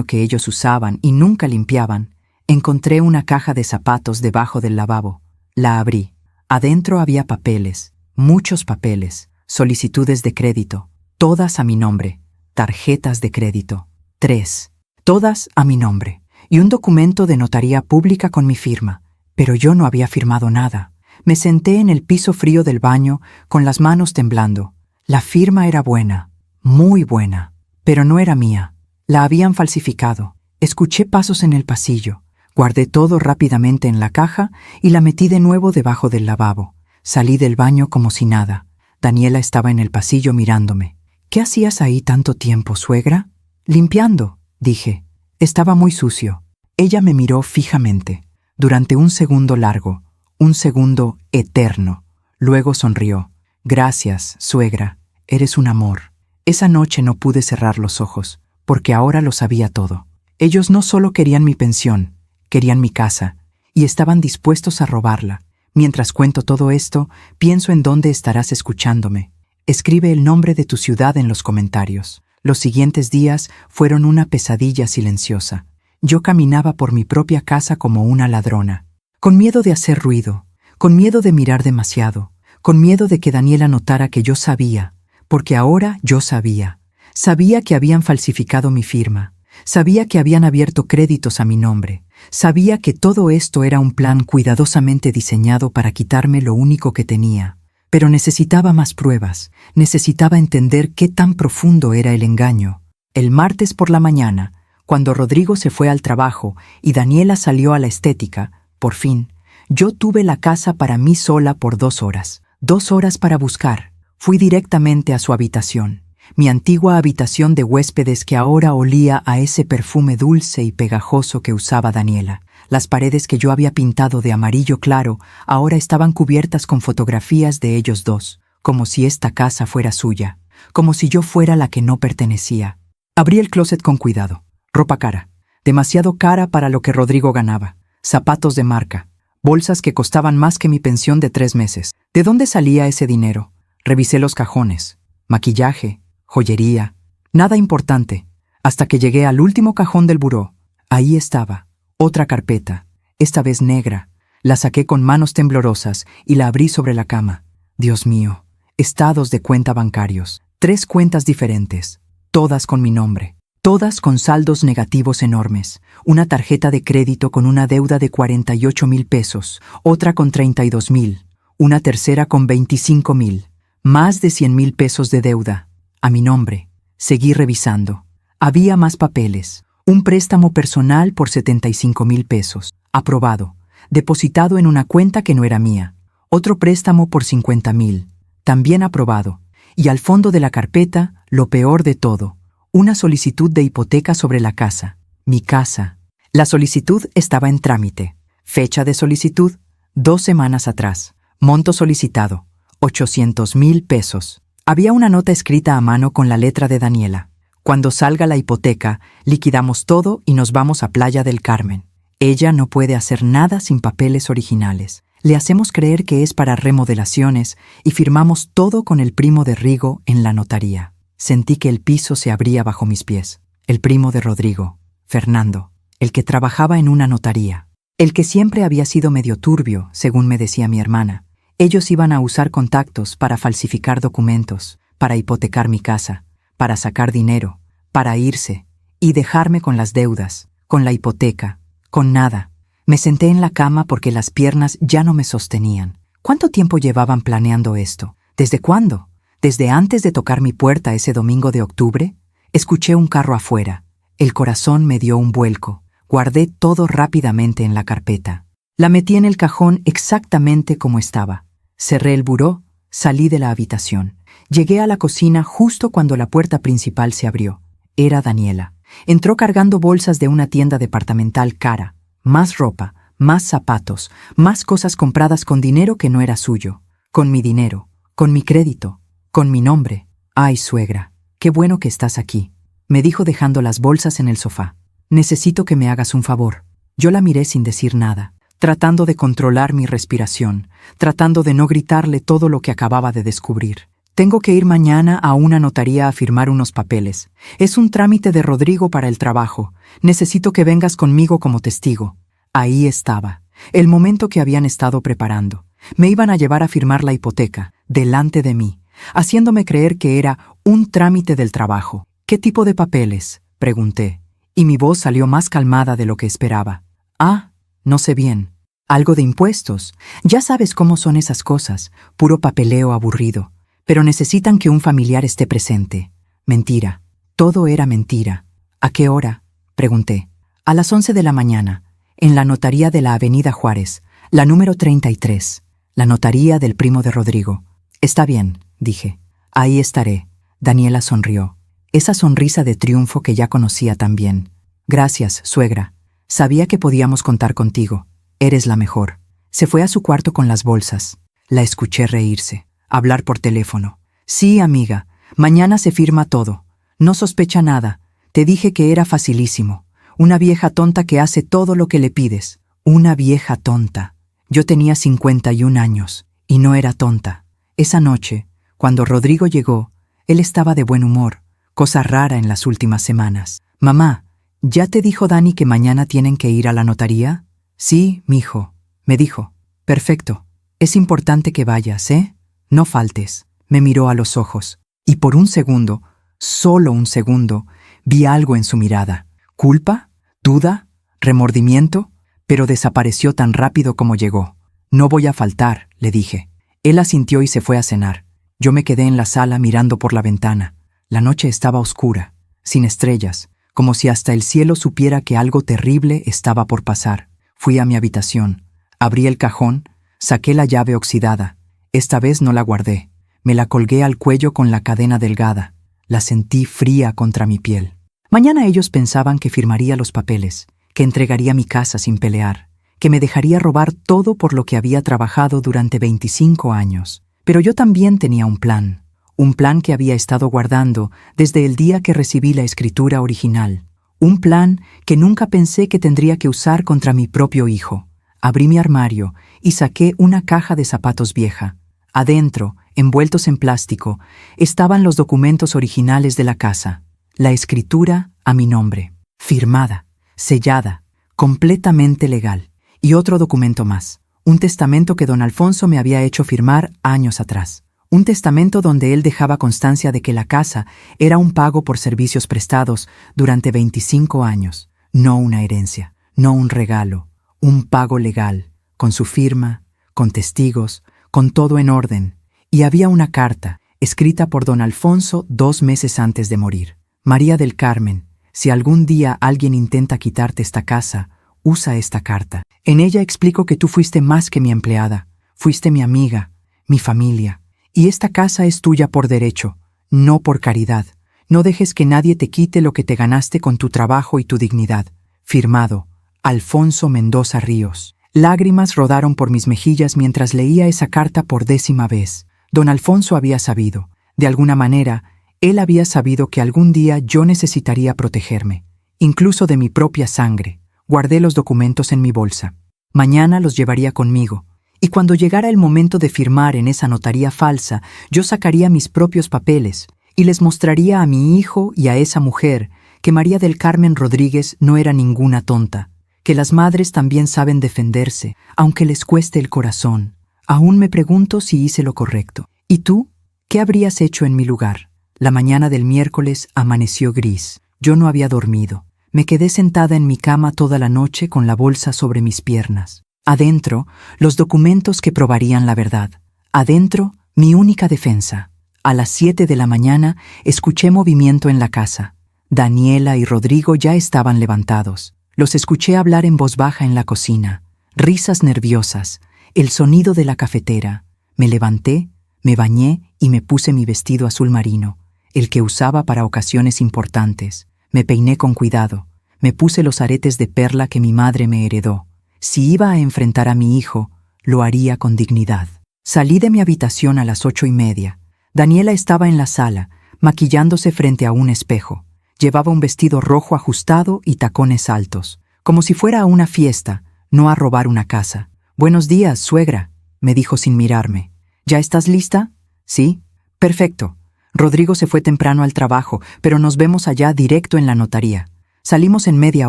[SPEAKER 1] que ellos usaban y nunca limpiaban, encontré una caja de zapatos debajo del lavabo. La abrí. Adentro había papeles, muchos papeles, solicitudes de crédito, todas a mi nombre, tarjetas de crédito, 3, todas a mi nombre, y un documento de notaría pública con mi firma. Pero yo no había firmado nada. Me senté en el piso frío del baño con las manos temblando. La firma era buena, muy buena, pero no era mía. La habían falsificado. Escuché pasos en el pasillo. Guardé todo rápidamente en la caja y la metí de nuevo debajo del lavabo. Salí del baño como si nada. Daniela estaba en el pasillo mirándome. «¿Qué hacías ahí tanto tiempo, suegra?» «Limpiando», dije. Estaba muy sucio. Ella me miró fijamente, durante un segundo largo, un segundo eterno. Luego sonrió. «Gracias, suegra. Eres un amor». Esa noche no pude cerrar los ojos, porque ahora lo sabía todo. Ellos no solo querían mi pensión, querían mi casa, y estaban dispuestos a robarla. Mientras cuento todo esto, pienso en dónde estarás escuchándome. Escribe el nombre de tu ciudad en los comentarios. Los siguientes días fueron una pesadilla silenciosa. Yo caminaba por mi propia casa como una ladrona, con miedo de hacer ruido, con miedo de mirar demasiado, con miedo de que Daniela notara que yo sabía, porque ahora yo sabía. Sabía que habían falsificado mi firma, sabía que habían abierto créditos a mi nombre, sabía que todo esto era un plan cuidadosamente diseñado para quitarme lo único que tenía. Pero necesitaba más pruebas, necesitaba entender qué tan profundo era el engaño. El martes por la mañana, cuando Rodrigo se fue al trabajo y Daniela salió a la estética, por fin, yo tuve la casa para mí sola por 2 horas. 2 horas para buscar. Fui directamente a su habitación. mi antigua habitación de huéspedes que ahora olía a ese perfume dulce y pegajoso que usaba Daniela. Las paredes que yo había pintado de amarillo claro ahora estaban cubiertas con fotografías de ellos dos, como si esta casa fuera suya, como si yo fuera la que no pertenecía. Abrí el closet con cuidado. Ropa cara, demasiado cara para lo que Rodrigo ganaba. Zapatos de marca, bolsas que costaban más que mi pensión de 3 meses. ¿De dónde salía ese dinero? Revisé los cajones. Maquillaje, joyería, nada importante, hasta que llegué al último cajón del buró. Ahí estaba, otra carpeta, esta vez negra. La saqué con manos temblorosas y la abrí sobre la cama. Dios mío, estados de cuenta bancarios, 3 cuentas diferentes, todas con mi nombre, todas con saldos negativos enormes. Una tarjeta de crédito con una deuda de 48,000 pesos, otra con 32,000, una tercera con 25,000, más de 100,000 pesos de deuda. A mi nombre. Seguí revisando. Había más papeles. Un préstamo personal por 75,000 pesos, aprobado, depositado en una cuenta que no era mía. Otro préstamo por 50,000, también aprobado. Y al fondo de la carpeta, lo peor de todo, una solicitud de hipoteca sobre la casa, mi casa. La solicitud estaba en trámite. Fecha de solicitud, 2 semanas atrás. Monto solicitado, 800,000 pesos. Había una nota escrita a mano con la letra de Daniela. Cuando salga la hipoteca, liquidamos todo y nos vamos a Playa del Carmen. Ella no puede hacer nada sin papeles originales. Le hacemos creer que es para remodelaciones y firmamos todo con el primo de Rigo en la notaría. Sentí que el piso se abría bajo mis pies. El primo de Rodrigo, Fernando, el que trabajaba en una notaría. El que siempre había sido medio turbio, según me decía mi hermana. Ellos iban a usar contactos para falsificar documentos, para hipotecar mi casa, para sacar dinero, para irse y dejarme con las deudas, con la hipoteca, con nada. Me senté en la cama porque las piernas ya no me sostenían. ¿Cuánto tiempo llevaban planeando esto? ¿Desde cuándo? ¿Desde antes de tocar mi puerta ese domingo de octubre? Escuché un carro afuera. El corazón me dio un vuelco. Guardé todo rápidamente en la carpeta. La metí en el cajón exactamente como estaba. Cerré el buró, salí de la habitación. Llegué a la cocina justo cuando la puerta principal se abrió. Era Daniela. Entró cargando bolsas de una tienda departamental cara. Más ropa, más zapatos, más cosas compradas con dinero que no era suyo. Con mi dinero, con mi crédito, con mi nombre. Ay, suegra, qué bueno que estás aquí, me dijo dejando las bolsas en el sofá. Necesito que me hagas un favor. Yo la miré sin decir nada, tratando de controlar mi respiración, tratando de no gritarle todo lo que acababa de descubrir. Tengo que ir mañana a una notaría a firmar unos papeles. Es un trámite de Rodrigo para el trabajo. Necesito que vengas conmigo como testigo. Ahí estaba, el momento que habían estado preparando. Me iban a llevar a firmar la hipoteca, delante de mí, haciéndome creer que era un trámite del trabajo. ¿Qué tipo de papeles?, pregunté, y mi voz salió más calmada de lo que esperaba. Ah, no sé bien. Algo de impuestos. Ya sabes cómo son esas cosas, puro papeleo aburrido. Pero necesitan que un familiar esté presente. Mentira. Todo era mentira. ¿A qué hora?, pregunté. A las 11 de la mañana, en la notaría de la Avenida Juárez, la número 33, la notaría del primo de Rodrigo. Está bien, dije. Ahí estaré. Daniela sonrió. Esa sonrisa de triunfo que ya conocía tan bien. Gracias, suegra. Sabía que podíamos contar contigo. Eres la mejor. Se fue a su cuarto con las bolsas. La escuché reírse. Hablar por teléfono. Sí, amiga, mañana se firma todo. No sospecha nada. Te dije que era facilísimo. Una vieja tonta que hace todo lo que le pides. Una vieja tonta. Yo tenía 51 años, y no era tonta. Esa noche, cuando Rodrigo llegó, él estaba de buen humor, cosa rara en las últimas semanas. Mamá, ¿ya te dijo Dani que mañana tienen que ir a la notaría? Sí, mijo, me dijo. Perfecto. Es importante que vayas, ¿eh? No faltes. Me miró a los ojos, y por un segundo, solo un segundo, vi algo en su mirada. ¿Culpa? ¿Duda? ¿Remordimiento? Pero desapareció tan rápido como llegó. No voy a faltar, le dije. Él asintió y se fue a cenar. Yo me quedé en la sala mirando por la ventana. La noche estaba oscura, sin estrellas, como si hasta el cielo supiera que algo terrible estaba por pasar. Fui a mi habitación, abrí el cajón, saqué la llave oxidada. Esta vez no la guardé. Me la colgué al cuello con la cadena delgada. La sentí fría contra mi piel. Mañana ellos pensaban que firmaría los papeles, que entregaría mi casa sin pelear, que me dejaría robar todo por lo que había trabajado durante 25 años. Pero yo también tenía un plan que había estado guardando desde el día que recibí la escritura original. Un plan que nunca pensé que tendría que usar contra mi propio hijo. Abrí mi armario y saqué una caja de zapatos vieja. Adentro, envueltos en plástico, estaban los documentos originales de la casa. La escritura a mi nombre, firmada, sellada, completamente legal. Y otro documento más, un testamento que don Alfonso me había hecho firmar años atrás. Un testamento donde él dejaba constancia de que la casa era un pago por servicios prestados durante 25 años, no una herencia, no un regalo, un pago legal, con su firma, con testigos, con todo en orden. Y había una carta, escrita por don Alfonso 2 meses antes de morir. María del Carmen, si algún día alguien intenta quitarte esta casa, usa esta carta. En ella explico que tú fuiste más que mi empleada, fuiste mi amiga, mi familia. Y esta casa es tuya por derecho, no por caridad. No dejes que nadie te quite lo que te ganaste con tu trabajo y tu dignidad. Firmado, Alfonso Mendoza Ríos. Lágrimas rodaron por mis mejillas mientras leía esa carta por 10ª vez. Don Alfonso había sabido, de alguna manera, él había sabido que algún día yo necesitaría protegerme, incluso de mi propia sangre. Guardé los documentos en mi bolsa. Mañana los llevaría conmigo. Y cuando llegara el momento de firmar en esa notaría falsa, yo sacaría mis propios papeles y les mostraría a mi hijo y a esa mujer que María del Carmen Rodríguez no era ninguna tonta, que las madres también saben defenderse, aunque les cueste el corazón. Aún me pregunto si hice lo correcto. ¿Y tú? ¿Qué habrías hecho en mi lugar? La mañana del miércoles amaneció gris. Yo no había dormido. Me quedé sentada en mi cama toda la noche con la bolsa sobre mis piernas. Adentro, los documentos que probarían la verdad. Adentro, mi única defensa. A las 7 de la mañana, escuché movimiento en la casa. Daniela y Rodrigo ya estaban levantados. Los escuché hablar en voz baja en la cocina. Risas nerviosas, el sonido de la cafetera. Me levanté, me bañé y me puse mi vestido azul marino, el que usaba para ocasiones importantes. Me peiné con cuidado. Me puse los aretes de perla que mi madre me heredó. Si iba a enfrentar a mi hijo, lo haría con dignidad. Salí de mi habitación a las 8:30. Daniela estaba en la sala, maquillándose frente a un espejo. Llevaba un vestido rojo ajustado y tacones altos, como si fuera a una fiesta, no a robar una casa. «Buenos días, suegra», me dijo sin mirarme. «¿Ya estás lista?» «Sí». «Perfecto». Rodrigo se fue temprano al trabajo, pero nos vemos allá directo en la notaría. Salimos en media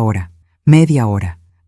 [SPEAKER 1] hora.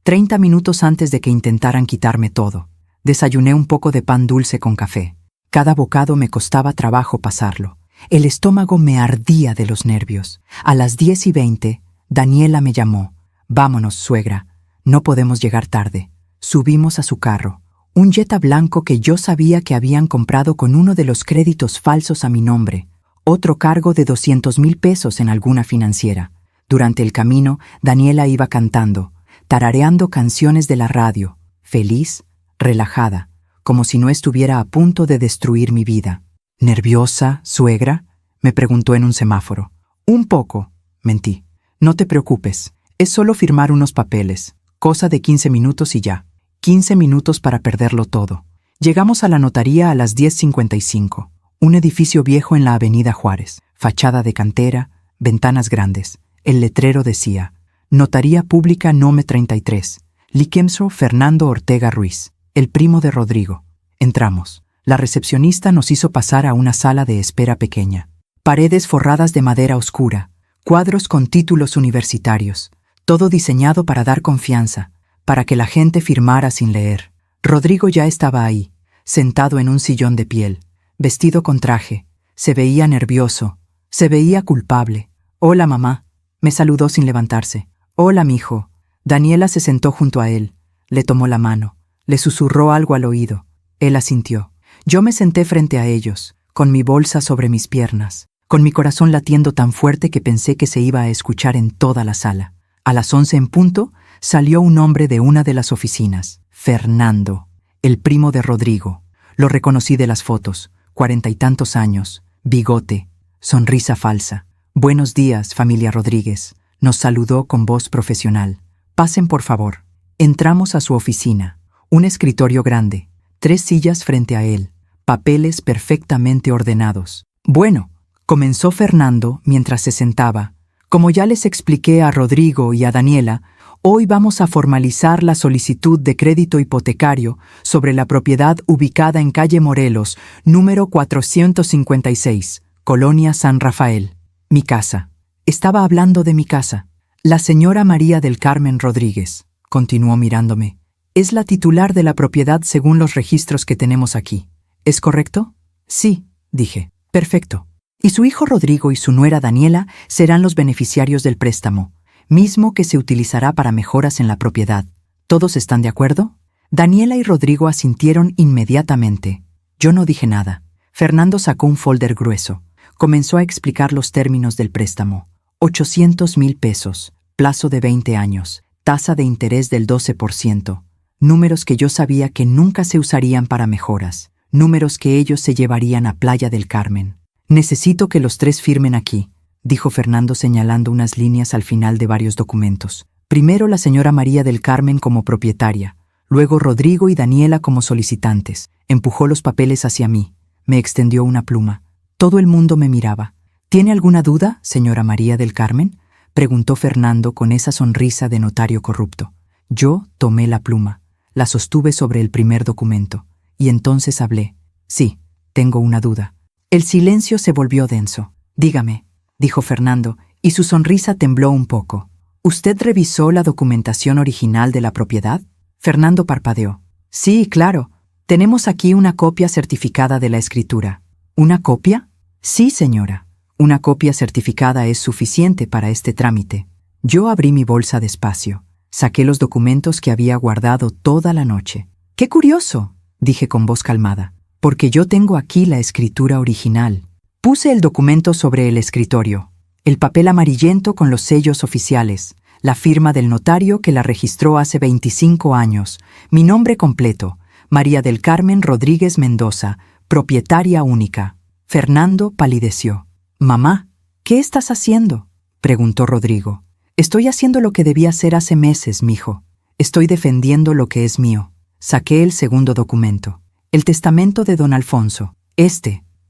[SPEAKER 1] 30 minutos antes de que intentaran quitarme todo. Desayuné un poco de pan dulce con café. Cada bocado me costaba trabajo pasarlo. El estómago me ardía de los nervios. A las 10:20, Daniela me llamó. «Vámonos, suegra. No podemos llegar tarde». Subimos a su carro. Un Jetta blanco que yo sabía que habían comprado con uno de los créditos falsos a mi nombre. Otro cargo de 200,000 pesos en alguna financiera. Durante el camino, Daniela iba cantando, tarareando canciones de la radio, feliz, relajada, como si no estuviera a punto de destruir mi vida. «¿Nerviosa, suegra?», me preguntó en un semáforo. «Un poco», mentí. «No te preocupes, es solo firmar unos papeles, cosa de 15 minutos y ya». 15 minutos para perderlo todo. Llegamos a la notaría a las 10:55. Un edificio viejo en la avenida Juárez, fachada de cantera, ventanas grandes. El letrero decía: Notaría Pública Nome 33, Liquemso Fernando Ortega Ruiz, el primo de Rodrigo. Entramos. La recepcionista nos hizo pasar a una sala de espera pequeña. Paredes forradas de madera oscura, cuadros con títulos universitarios, todo diseñado para dar confianza, para que la gente firmara sin leer. Rodrigo ya estaba ahí, sentado en un sillón de piel, vestido con traje. Se veía nervioso, se veía culpable. «Hola, mamá», me saludó sin levantarse. «Hola, mijo». Daniela se sentó junto a él, le tomó la mano, le susurró algo al oído. Él asintió. Yo me senté frente a ellos, con mi bolsa sobre mis piernas, con mi corazón latiendo tan fuerte que pensé que se iba a escuchar en toda la sala. A las 11 en punto, salió un hombre de una de las oficinas. Fernando, el primo de Rodrigo. Lo reconocí de las fotos, 40 y tantos años, bigote, Sonrisa falsa. Buenos días, familia Rodríguez. Nos saludó con voz profesional. Pasen, por favor. Entramos a su oficina. Un escritorio grande. 3 sillas frente a él. Papeles perfectamente ordenados. Bueno, comenzó Fernando mientras se sentaba. Como ya les expliqué a Rodrigo y a Daniela, hoy vamos a formalizar la solicitud de crédito hipotecario sobre la propiedad ubicada en calle Morelos, número 456, Colonia San Rafael. Mi casa. Estaba hablando de mi casa. La señora María del Carmen Rodríguez, continuó mirándome, es la titular de la propiedad según los registros que tenemos aquí. ¿Es correcto? Sí, dije. Perfecto. Y su hijo Rodrigo y su nuera Daniela serán los beneficiarios del préstamo, mismo que se utilizará para mejoras en la propiedad. ¿Todos están de acuerdo? Daniela y Rodrigo asintieron inmediatamente. Yo no dije nada. Fernando sacó un folder grueso. Comenzó a explicar los términos del préstamo. 800,000 pesos, plazo de 20 años, tasa de interés del 12%. Números que yo sabía que nunca se usarían para mejoras. Números que ellos se llevarían a Playa del Carmen. Necesito que los 3 firmen aquí, dijo Fernando señalando unas líneas al final de varios documentos. Primero la señora María del Carmen como propietaria, luego Rodrigo y Daniela como solicitantes. Empujó los papeles hacia mí. Me extendió una pluma. Todo el mundo me miraba. ¿Tiene alguna duda, señora María del Carmen?, preguntó Fernando con esa sonrisa de notario corrupto. Yo tomé la pluma, la sostuve sobre el primer documento. Y entonces hablé. Sí, tengo una duda. El silencio se volvió denso. Dígame, dijo Fernando, y su sonrisa tembló un poco. ¿Usted revisó la documentación original de la propiedad? Fernando parpadeó. Sí, claro. Tenemos aquí una copia certificada de la escritura. ¿Una copia? Sí, señora. Una copia certificada es suficiente para este trámite. Yo abrí mi bolsa despacio. Saqué los documentos que había guardado toda la noche. ¡Qué curioso!, dije con voz calmada, porque yo tengo aquí la escritura original. Puse el documento sobre el escritorio, el papel amarillento con los sellos oficiales, la firma del notario que la registró hace 25 años, mi nombre completo, María del Carmen Rodríguez Mendoza, propietaria única. Fernando palideció. «Mamá, ¿qué estás haciendo?», preguntó Rodrigo. «Estoy haciendo lo que debía hacer hace meses, mijo. Estoy defendiendo lo que es mío». Saqué el segundo documento. El testamento de don Alfonso.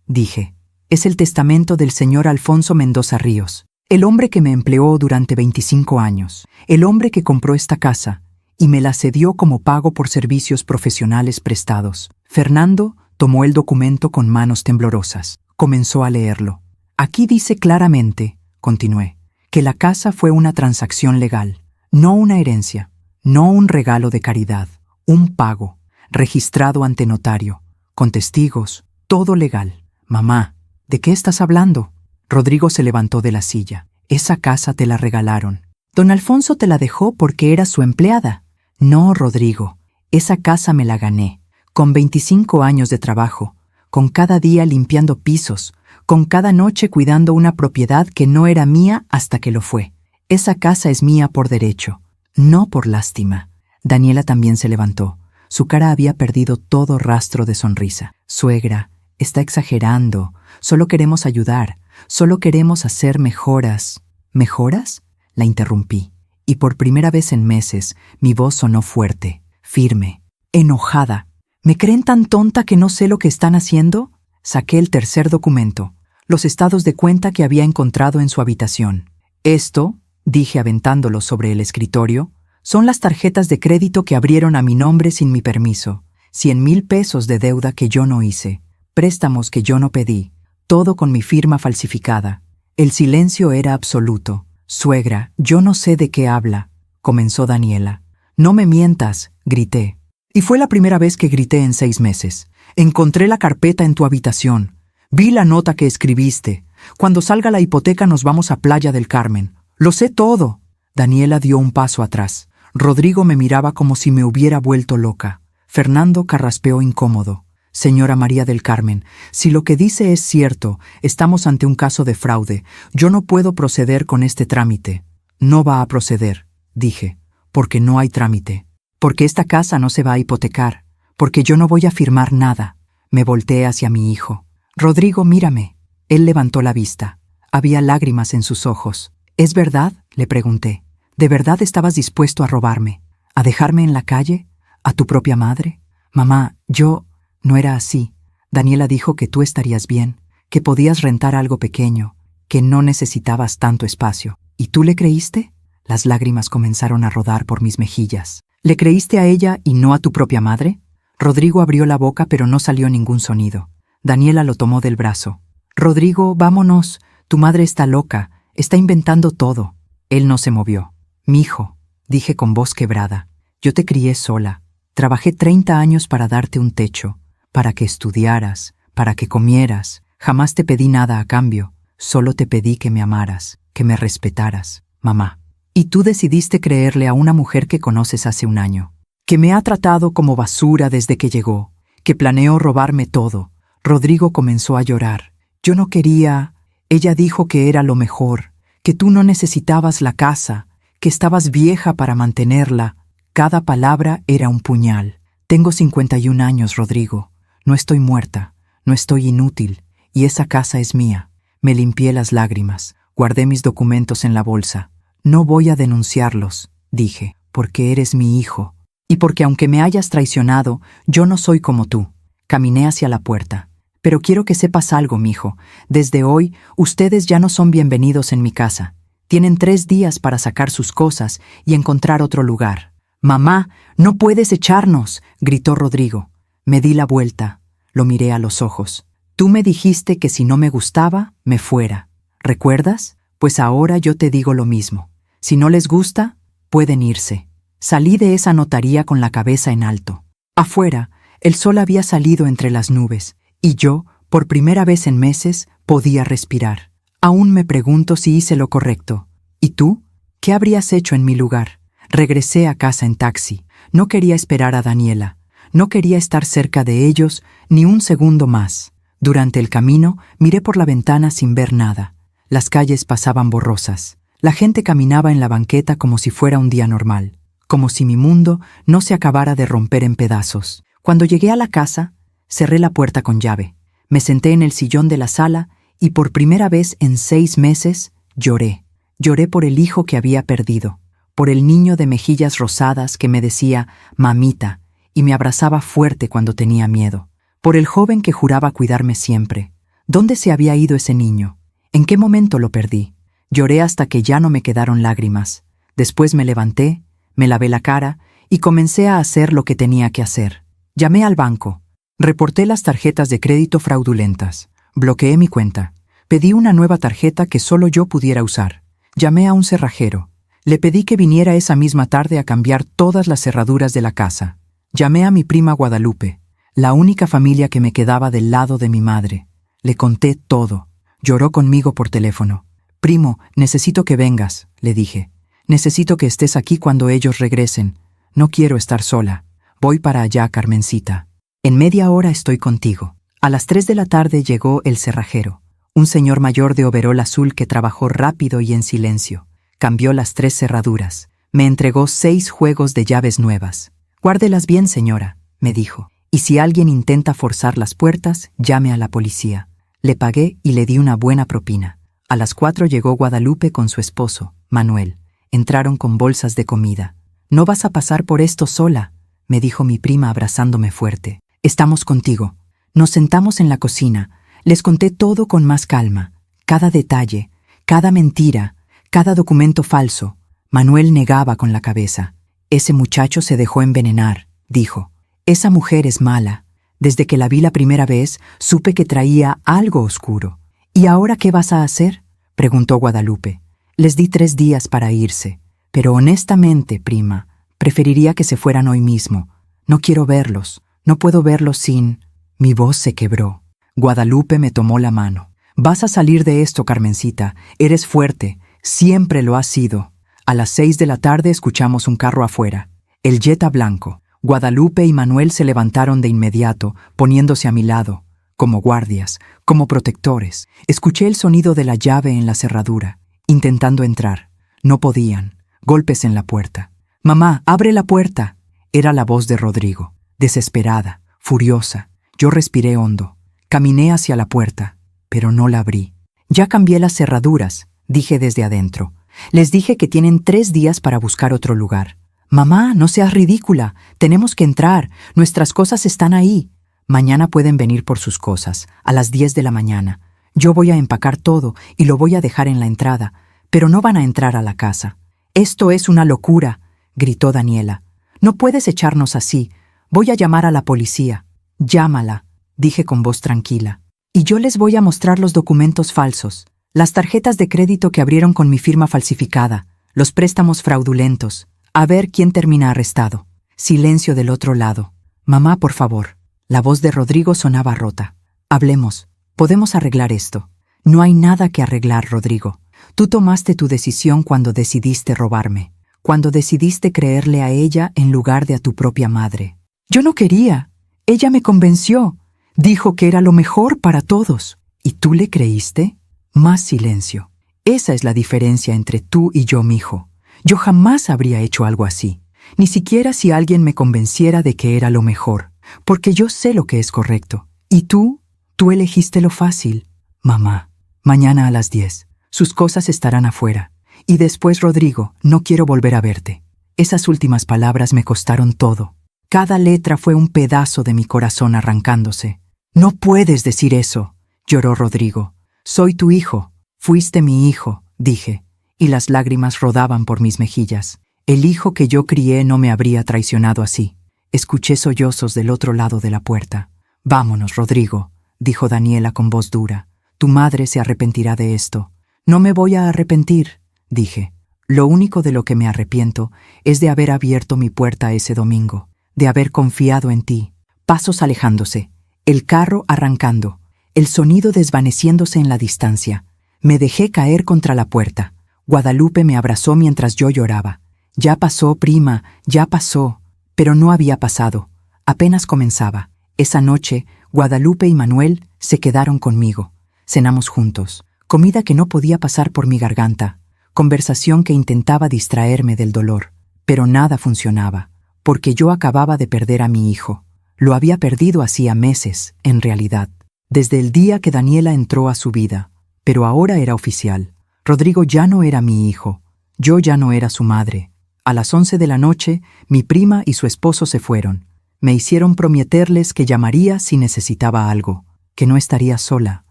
[SPEAKER 1] Dije, es el testamento del señor Alfonso Mendoza Ríos, el hombre que me empleó durante 25 años, el hombre que compró esta casa y me la cedió como pago por servicios profesionales prestados. Fernando tomó el documento con manos temblorosas. Comenzó a leerlo. Aquí dice claramente, continué, que la casa fue una transacción legal, no una herencia, no un regalo de caridad. Un pago, registrado ante notario, con testigos, todo legal. Mamá, ¿de qué estás hablando? Rodrigo se levantó de la silla. Esa casa te la regalaron. Don Alfonso te la dejó porque era su empleada. No, Rodrigo, esa casa me la gané, con 25 años de trabajo, con cada día limpiando pisos, con cada noche cuidando una propiedad que no era mía hasta que lo fue. Esa casa es mía por derecho, no por lástima. Daniela también se levantó. Su cara había perdido todo rastro de sonrisa. Suegra, está exagerando. Solo queremos ayudar. Solo queremos hacer mejoras. ¿Mejoras?, la interrumpí. Y por primera vez en meses, mi voz sonó fuerte, firme, enojada. ¿Me creen tan tonta que no sé lo que están haciendo? Saqué el tercer documento, los estados de cuenta que había encontrado en su habitación. Esto, dije aventándolo sobre el escritorio, son las tarjetas de crédito que abrieron a mi nombre sin mi permiso. 100,000 pesos de deuda que yo no hice, préstamos que yo no pedí, todo con mi firma falsificada. El silencio era absoluto. Suegra, yo no sé de qué habla, comenzó Daniela. No me mientas, grité. Y fue la primera vez que grité en 6 meses. Encontré la carpeta en tu habitación. Vi la nota que escribiste. Cuando salga la hipoteca nos vamos a Playa del Carmen. Lo sé todo. Daniela dio un paso atrás. Rodrigo me miraba como si me hubiera vuelto loca. Fernando carraspeó incómodo. Señora María del Carmen, si lo que dice es cierto, estamos ante un caso de fraude. Yo no puedo proceder con este trámite. No va a proceder, dije, porque no hay trámite. Porque esta casa no se va a hipotecar. Porque yo no voy a firmar nada. Me volteé hacia mi hijo. Rodrigo, mírame. Él levantó la vista. Había lágrimas en sus ojos. ¿Es verdad?, le pregunté. ¿De verdad estabas dispuesto a robarme? ¿A dejarme en la calle? ¿A tu propia madre? Mamá, yo... No era así. Daniela dijo que tú estarías bien, que podías rentar algo pequeño, que no necesitabas tanto espacio. ¿Y tú le creíste? Las lágrimas comenzaron a rodar por mis mejillas. ¿Le creíste a ella y no a tu propia madre? Rodrigo abrió la boca pero no salió ningún sonido. Daniela lo tomó del brazo. Rodrigo, vámonos. Tu madre está loca. Está inventando todo. Él no se movió. Mijo, dije con voz quebrada, yo te crié sola. Trabajé 30 años para darte un techo, para que estudiaras, para que comieras. Jamás te pedí nada a cambio. Solo te pedí que me amaras, que me respetaras, mamá. Y tú decidiste creerle a una mujer que conoces hace un año, que me ha tratado como basura desde que llegó, que planeó robarme todo. Rodrigo comenzó a llorar. Yo no quería... Ella dijo que era lo mejor, que tú no necesitabas la casa, que estabas vieja para mantenerla. Cada palabra era un puñal. Tengo 51 años, Rodrigo. No estoy muerta, no estoy inútil, y esa casa es mía. Me limpié las lágrimas, guardé mis documentos en la bolsa. No voy a denunciarlos, dije, porque eres mi hijo, y porque aunque me hayas traicionado, yo no soy como tú. Caminé hacia la puerta. Pero quiero que sepas algo, mijo. Desde hoy, ustedes ya no son bienvenidos en mi casa. Tienen 3 días para sacar sus cosas y encontrar otro lugar. «Mamá, no puedes echarnos», gritó Rodrigo. Me di la vuelta, lo miré a los ojos. «Tú me dijiste que si no me gustaba, me fuera. ¿Recuerdas? Pues ahora yo te digo lo mismo. Si no les gusta, pueden irse». Salí de esa notaría con la cabeza en alto. Afuera, el sol había salido entre las nubes, y yo, por primera vez en meses, podía respirar. Aún me pregunto si hice lo correcto. ¿Y tú? ¿Qué habrías hecho en mi lugar? Regresé a casa en taxi. No quería esperar a Daniela. No quería estar cerca de ellos ni un segundo más. Durante el camino, miré por la ventana sin ver nada. Las calles pasaban borrosas. La gente caminaba en la banqueta como si fuera un día normal, como si mi mundo no se acabara de romper en pedazos. Cuando llegué a la casa, cerré la puerta con llave. Me senté en el sillón de la sala y por primera vez en 6 meses lloré. Lloré por el hijo que había perdido, por el niño de mejillas rosadas que me decía «mamita» y me abrazaba fuerte cuando tenía miedo, por el joven que juraba cuidarme siempre. ¿Dónde se había ido ese niño? ¿En qué momento lo perdí? Lloré hasta que ya no me quedaron lágrimas. Después me levanté, me lavé la cara y comencé a hacer lo que tenía que hacer. Llamé al banco. Reporté las tarjetas de crédito fraudulentas. Bloqueé mi cuenta. Pedí una nueva tarjeta que solo yo pudiera usar. Llamé a un cerrajero. Le pedí que viniera esa misma tarde a cambiar todas las cerraduras de la casa. Llamé a mi prima Guadalupe, la única familia que me quedaba del lado de mi madre. Le conté todo. Lloró conmigo por teléfono. «Primo, necesito que vengas», le dije. «Necesito que estés aquí cuando ellos regresen. No quiero estar sola. Voy para allá, Carmencita. En media hora estoy contigo». A las 3 de la tarde llegó el cerrajero, un señor mayor de overol azul que trabajó rápido y en silencio. Cambió las 3 cerraduras. Me entregó 6 juegos de llaves nuevas. «Guárdelas bien, señora», me dijo. «Y si alguien intenta forzar las puertas, llame a la policía». Le pagué y le di una buena propina. A las 4 llegó Guadalupe con su esposo, Manuel. Entraron con bolsas de comida. «No vas a pasar por esto sola», me dijo mi prima abrazándome fuerte. «Estamos contigo». Nos sentamos en la cocina. Les conté todo con más calma. Cada detalle, cada mentira, cada documento falso. Manuel negaba con la cabeza. «Ese muchacho se dejó envenenar», dijo. «Esa mujer es mala. Desde que la vi la primera vez, supe que traía algo oscuro». «¿Y ahora qué vas a hacer?», preguntó Guadalupe. Les di 3 días para irse. «Pero honestamente, prima, preferiría que se fueran hoy mismo. No quiero verlos. No puedo verlos sin...». Mi voz se quebró. Guadalupe me tomó la mano. «Vas a salir de esto, Carmencita. Eres fuerte. Siempre lo has sido». A las 6 de la tarde escuchamos un carro afuera. El Jetta blanco. Guadalupe y Manuel se levantaron de inmediato, poniéndose a mi lado, como guardias, como protectores. Escuché el sonido de la llave en la cerradura, intentando entrar. No podían. Golpes en la puerta. «Mamá, abre la puerta». Era la voz de Rodrigo, desesperada, furiosa. Yo respiré hondo. Caminé hacia la puerta, pero no la abrí. Ya cambié las cerraduras, dije desde adentro. Les dije que tienen 3 días para buscar otro lugar. Mamá, no seas ridícula. Tenemos que entrar. Nuestras cosas están ahí. Mañana pueden venir por sus cosas, a las 10 de la mañana. Yo voy a empacar todo y lo voy a dejar en la entrada, pero no van a entrar a la casa. Esto es una locura, gritó Daniela. No puedes echarnos así. Voy a llamar a la policía. Llámala, dije con voz tranquila. Y yo les voy a mostrar los documentos falsos, las tarjetas de crédito que abrieron con mi firma falsificada, los préstamos fraudulentos. A ver quién termina arrestado. Silencio del otro lado. Mamá, por favor. La voz de Rodrigo sonaba rota. Hablemos. Podemos arreglar esto. No hay nada que arreglar, Rodrigo. Tú tomaste tu decisión cuando decidiste robarme, cuando decidiste creerle a ella en lugar de a tu propia madre. Yo no quería. Ella me convenció. Dijo que era lo mejor para todos. ¿Y tú le creíste? Más silencio. Esa es la diferencia entre tú y yo, mijo. Yo jamás habría hecho algo así, ni siquiera si alguien me convenciera de que era lo mejor, porque yo sé lo que es correcto. ¿Y tú? Tú elegiste lo fácil. Mamá, mañana a las 10. Sus cosas estarán afuera. Y después, Rodrigo, no quiero volver a verte. Esas últimas palabras me costaron todo. Cada letra fue un pedazo de mi corazón arrancándose. No puedes decir eso, lloró Rodrigo. Soy tu hijo. Fuiste mi hijo, dije. Y las lágrimas rodaban por mis mejillas. El hijo que yo crié no me habría traicionado así. Escuché sollozos del otro lado de la puerta. Vámonos, Rodrigo, dijo Daniela con voz dura. Tu madre se arrepentirá de esto. No me voy a arrepentir, dije. Lo único de lo que me arrepiento es de haber abierto mi puerta ese domingo, de haber confiado en ti. Pasos alejándose, el carro arrancando, el sonido desvaneciéndose en la distancia. Me dejé caer contra la puerta. Guadalupe me abrazó mientras yo lloraba. Ya pasó, prima, ya pasó. Pero no había pasado. Apenas comenzaba. Esa noche, Guadalupe y Manuel se quedaron conmigo. Cenamos juntos. Comida que no podía pasar por mi garganta. Conversación que intentaba distraerme del dolor. Pero nada funcionaba, porque yo acababa de perder a mi hijo. Lo había perdido hacía meses, en realidad. Desde el día que Daniela entró a su vida. Pero ahora era oficial. Rodrigo ya no era mi hijo, yo ya no era su madre. A las 11 de la noche, mi prima y su esposo se fueron. Me hicieron prometerles que llamaría si necesitaba algo, que no estaría sola,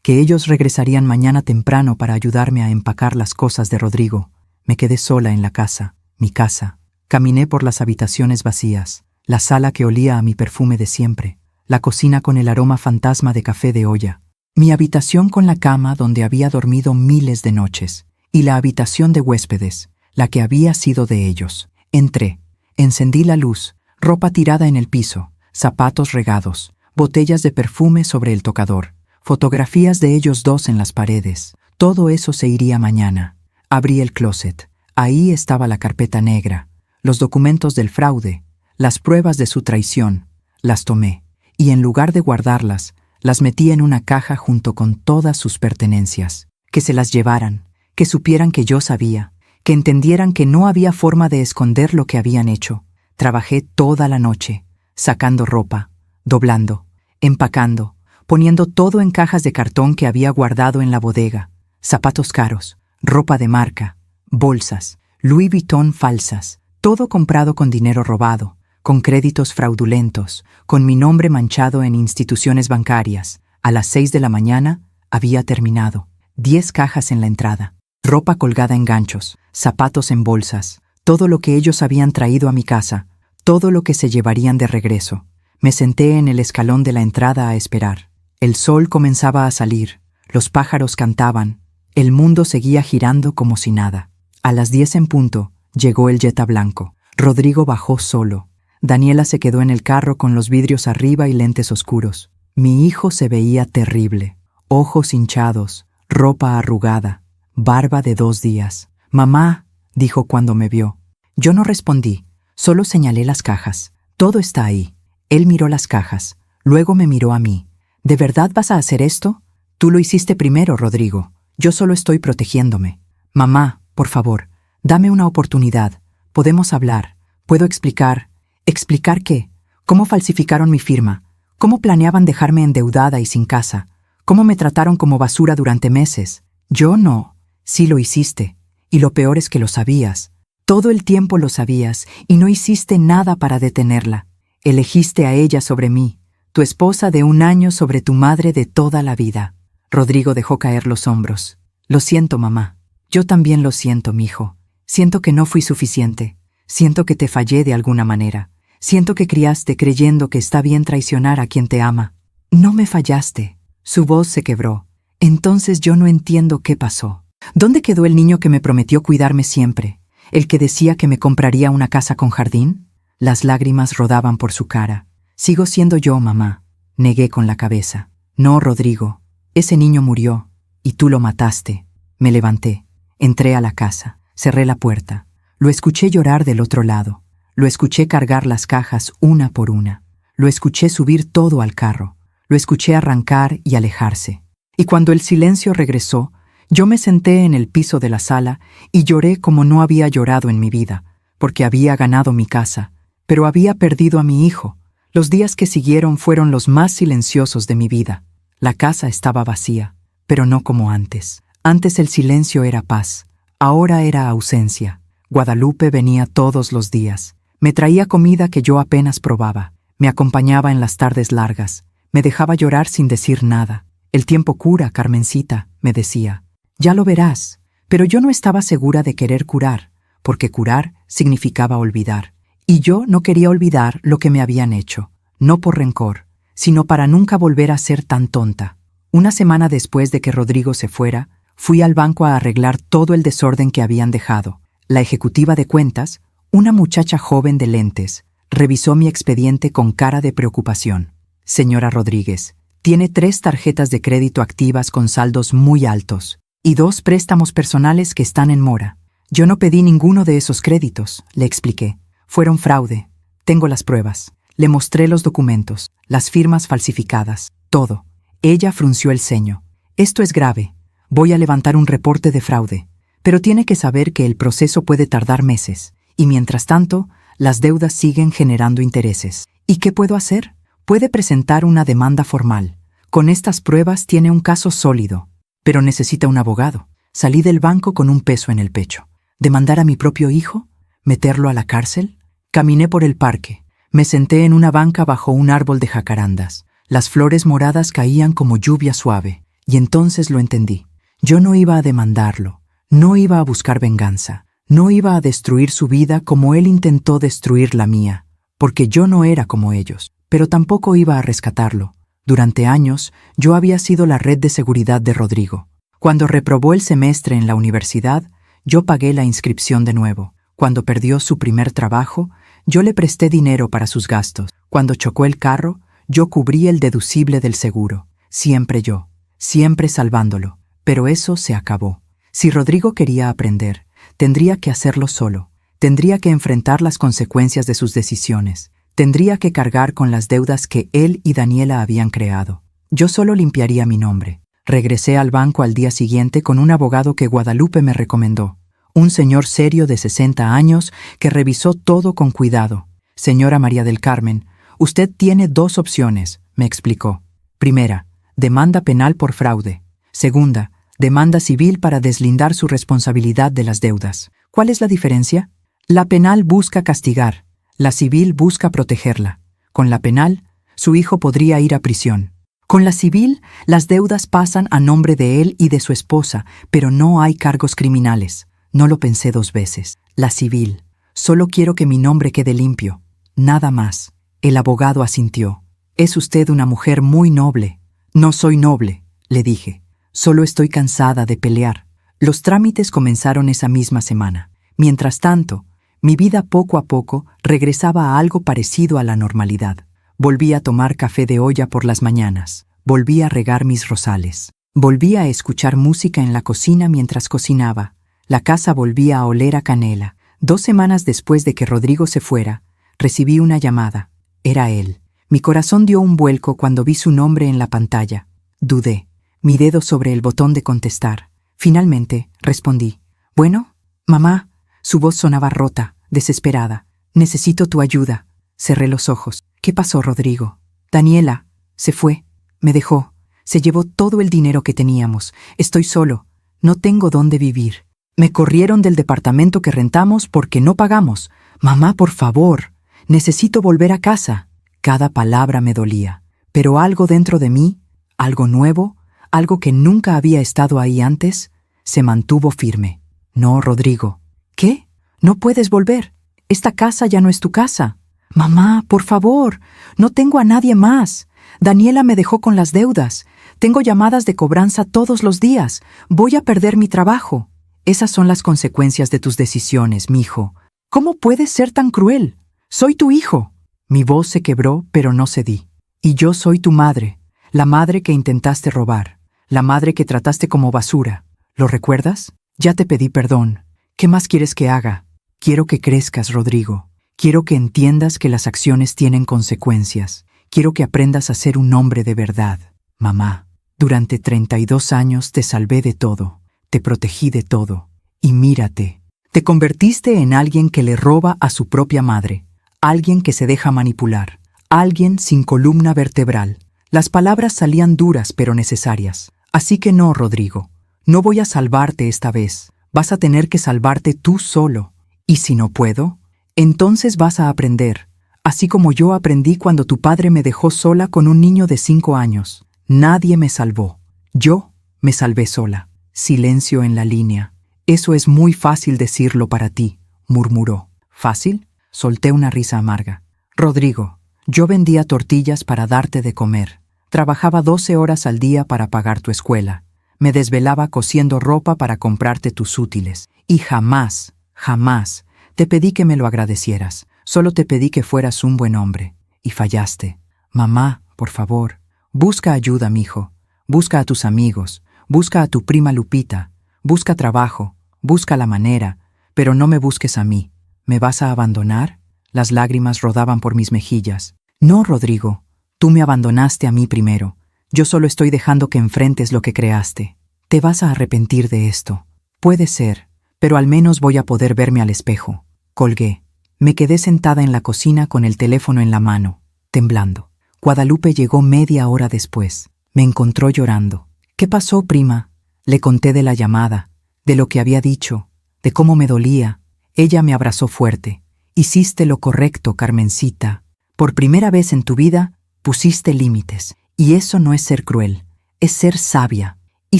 [SPEAKER 1] que ellos regresarían mañana temprano para ayudarme a empacar las cosas de Rodrigo. Me quedé sola en la casa, mi casa. Caminé por las habitaciones vacías, la sala que olía a mi perfume de siempre, la cocina con el aroma fantasma de café de olla. Mi habitación con la cama donde había dormido miles de noches, y la habitación de huéspedes, la que había sido de ellos. Entré, encendí la luz, ropa tirada en el piso, zapatos regados, botellas de perfume sobre el tocador, fotografías de ellos dos en las paredes. Todo eso se iría mañana. Abrí el closet. Ahí estaba la carpeta negra, los documentos del fraude, las pruebas de su traición. Las tomé, y en lugar de guardarlas, las metí en una caja junto con todas sus pertenencias. Que se las llevaran, que supieran que yo sabía, que entendieran que no había forma de esconder lo que habían hecho. Trabajé toda la noche, sacando ropa, doblando, empacando, poniendo todo en cajas de cartón que había guardado en la bodega. Zapatos caros, ropa de marca, bolsas, Louis Vuitton falsas, todo comprado con dinero robado, con créditos fraudulentos, con mi nombre manchado en instituciones bancarias. A las 6 de la mañana había terminado. 10 cajas en la entrada, ropa colgada en ganchos, zapatos en bolsas, todo lo que ellos habían traído a mi casa, todo lo que se llevarían de regreso. Me senté en el escalón de la entrada a esperar. El sol comenzaba a salir, los pájaros cantaban, el mundo seguía girando como si nada. A las 10 en punto llegó el Jetta blanco. Rodrigo bajó solo. Daniela se quedó en el carro con los vidrios arriba y lentes oscuros. Mi hijo se veía terrible. Ojos hinchados, ropa arrugada, barba de 2 días. «Mamá», dijo cuando me vio. Yo no respondí, solo señalé las cajas. «Todo está ahí». Él miró las cajas, luego me miró a mí. «¿De verdad vas a hacer esto? Tú lo hiciste primero, Rodrigo. Yo solo estoy protegiéndome. Mamá, por favor, dame una oportunidad. Podemos hablar. Puedo explicar». ¿Explicar qué? ¿Cómo falsificaron mi firma? ¿Cómo planeaban dejarme endeudada y sin casa? cómo me trataron como basura durante meses. Yo no. Sí lo hiciste. Y lo peor es que lo sabías. Todo el tiempo lo sabías y no hiciste nada para detenerla. Elegiste a ella sobre mí, tu esposa de 1 año sobre tu madre de toda la vida. Rodrigo dejó caer los hombros. Lo siento, mamá. Yo también lo siento, mijo. Siento que no fui suficiente. Siento que te fallé de alguna manera. Siento que criaste creyendo que está bien traicionar a quien te ama. No me fallaste. Su voz se quebró. Entonces yo no entiendo qué pasó. ¿Dónde quedó el niño que me prometió cuidarme siempre? ¿El que decía que me compraría una casa con jardín? Las lágrimas rodaban por su cara. Sigo siendo yo, mamá. Negué con la cabeza. No, Rodrigo. Ese niño murió. Y tú lo mataste. Me levanté. Entré a la casa. Cerré la puerta. Lo escuché llorar del otro lado. Lo escuché cargar las cajas una por una. Lo escuché subir todo al carro. Lo escuché arrancar y alejarse. Y cuando el silencio regresó, yo me senté en el piso de la sala y lloré como no había llorado en mi vida, porque había ganado mi casa, pero había perdido a mi hijo. Los días que siguieron fueron los más silenciosos de mi vida. La casa estaba vacía, pero no como antes. Antes el silencio era paz, ahora era ausencia. Guadalupe venía todos los días. Me traía comida que yo apenas probaba. Me acompañaba en las tardes largas. Me dejaba llorar sin decir nada. El tiempo cura, Carmencita, me decía. Ya lo verás. Pero yo no estaba segura de querer curar, porque curar significaba olvidar. Y yo no quería olvidar lo que me habían hecho, no por rencor, sino para nunca volver a ser tan tonta. 1 semana después de que Rodrigo se fuera, fui al banco a arreglar todo el desorden que habían dejado. La ejecutiva de cuentas, una muchacha joven de lentes, revisó mi expediente con cara de preocupación. Señora Rodríguez, tiene 3 tarjetas de crédito activas con saldos muy altos y 2 préstamos personales que están en mora. Yo no pedí ninguno de esos créditos, le expliqué. Fueron fraude. Tengo las pruebas. Le mostré los documentos, las firmas falsificadas, todo. Ella frunció el ceño. Esto es grave. Voy a levantar un reporte de fraude. Pero tiene que saber que el proceso puede tardar meses. Y mientras tanto, las deudas siguen generando intereses. ¿Y qué puedo hacer? Puede presentar una demanda formal. Con estas pruebas tiene un caso sólido. Pero necesita un abogado. Salí del banco con un peso en el pecho. ¿Demandar a mi propio hijo? ¿Meterlo a la cárcel? Caminé por el parque. Me senté en una banca bajo un árbol de jacarandas. Las flores moradas caían como lluvia suave. Y entonces lo entendí. Yo no iba a demandarlo. No iba a buscar venganza. No iba a destruir su vida como él intentó destruir la mía. Porque yo no era como ellos. Pero tampoco iba a rescatarlo. Durante años, yo había sido la red de seguridad de Rodrigo. Cuando reprobó el semestre en la universidad, yo pagué la inscripción de nuevo. Cuando perdió su primer trabajo, yo le presté dinero para sus gastos. Cuando chocó el carro, yo cubrí el deducible del seguro. Siempre yo. Siempre salvándolo. Pero eso se acabó. Si Rodrigo quería aprender, tendría que hacerlo solo. Tendría que enfrentar las consecuencias de sus decisiones. Tendría que cargar con las deudas que él y Daniela habían creado. Yo solo limpiaría mi nombre. Regresé al banco al día siguiente con un abogado que Guadalupe me recomendó. Un señor serio de 60 años que revisó todo con cuidado. Señora María del Carmen, usted tiene 2 opciones, me explicó. Primera, demanda penal por fraude. Segunda, demanda civil para deslindar su responsabilidad de las deudas. ¿Cuál es la diferencia? La penal busca castigar. La civil busca protegerla. Con la penal, su hijo podría ir a prisión. Con la civil, las deudas pasan a nombre de él y de su esposa, pero no hay cargos criminales. No lo pensé 2 veces. La civil. Solo quiero que mi nombre quede limpio. Nada más. El abogado asintió. Es usted una mujer muy noble. No soy noble, le dije. Solo estoy cansada de pelear. Los trámites comenzaron esa misma semana. Mientras tanto, mi vida poco a poco regresaba a algo parecido a la normalidad. Volví a tomar café de olla por las mañanas. Volví a regar mis rosales. Volví a escuchar música en la cocina mientras cocinaba. La casa volvía a oler a canela. 2 semanas después de que Rodrigo se fuera, recibí una llamada. Era él. Mi corazón dio un vuelco cuando vi su nombre en la pantalla. Dudé. Mi dedo sobre el botón de contestar. Finalmente, respondí. «Bueno, mamá». Su voz sonaba rota, desesperada. «Necesito tu ayuda». Cerré los ojos. «¿Qué pasó, Rodrigo?» «Daniela. Se fue. Me dejó. Se llevó todo el dinero que teníamos. Estoy solo. No tengo dónde vivir. Me corrieron del departamento que rentamos porque no pagamos. Mamá, por favor. Necesito volver a casa. Cada palabra me dolía. Pero algo dentro de mí, algo nuevo, algo que nunca había estado ahí antes, se mantuvo firme. No, Rodrigo. ¿Qué? No puedes volver. Esta casa ya no es tu casa. Mamá, por favor. No tengo a nadie más. Daniela me dejó con las deudas. Tengo llamadas de cobranza todos los días. Voy a perder mi trabajo. Esas son las consecuencias de tus decisiones, mijo. ¿Cómo puedes ser tan cruel? Soy tu hijo. Mi voz se quebró, pero no cedí. Y yo soy tu madre, la madre que intentaste robar, la madre que trataste como basura. ¿Lo recuerdas? Ya te pedí perdón. ¿Qué más quieres que haga? Quiero que crezcas, Rodrigo. Quiero que entiendas que las acciones tienen consecuencias. Quiero que aprendas a ser un hombre de verdad. Mamá, durante 32 años te salvé de todo, te protegí de todo. Y mírate, te convertiste en alguien que le roba a su propia madre, alguien que se deja manipular, alguien sin columna vertebral. Las palabras salían duras pero necesarias. Así que no, Rodrigo, no voy a salvarte esta vez. Vas a tener que salvarte tú solo. Y si no puedo, entonces vas a aprender, así como yo aprendí cuando tu padre me dejó sola con un niño de 5 años. Nadie me salvó. Yo me salvé sola. Silencio en la línea. Eso es muy fácil decirlo para ti, murmuró. ¿Fácil? Solté una risa amarga. Rodrigo, yo vendía tortillas para darte de comer. Trabajaba 12 horas al día para pagar tu escuela. Me desvelaba cosiendo ropa para comprarte tus útiles. Y jamás, jamás, te pedí que me lo agradecieras. Solo te pedí que fueras un buen hombre. Y fallaste. Mamá, por favor, busca ayuda, mijo. Busca a tus amigos. Busca a tu prima Lupita. Busca trabajo. Busca la manera. Pero no me busques a mí. ¿Me vas a abandonar? Las lágrimas rodaban por mis mejillas. No, Rodrigo. Tú me abandonaste a mí primero. Yo solo estoy dejando que enfrentes lo que creaste. Te vas a arrepentir de esto. Puede ser, pero al menos voy a poder verme al espejo. Colgué. Me quedé sentada en la cocina con el teléfono en la mano, temblando. Guadalupe llegó media hora después. Me encontró llorando. ¿Qué pasó, prima? Le conté de la llamada, de lo que había dicho, de cómo me dolía. Ella me abrazó fuerte. Hiciste lo correcto, Carmencita. Por primera vez en tu vida, pusiste límites. Y eso no es ser cruel, es ser sabia. ¿Y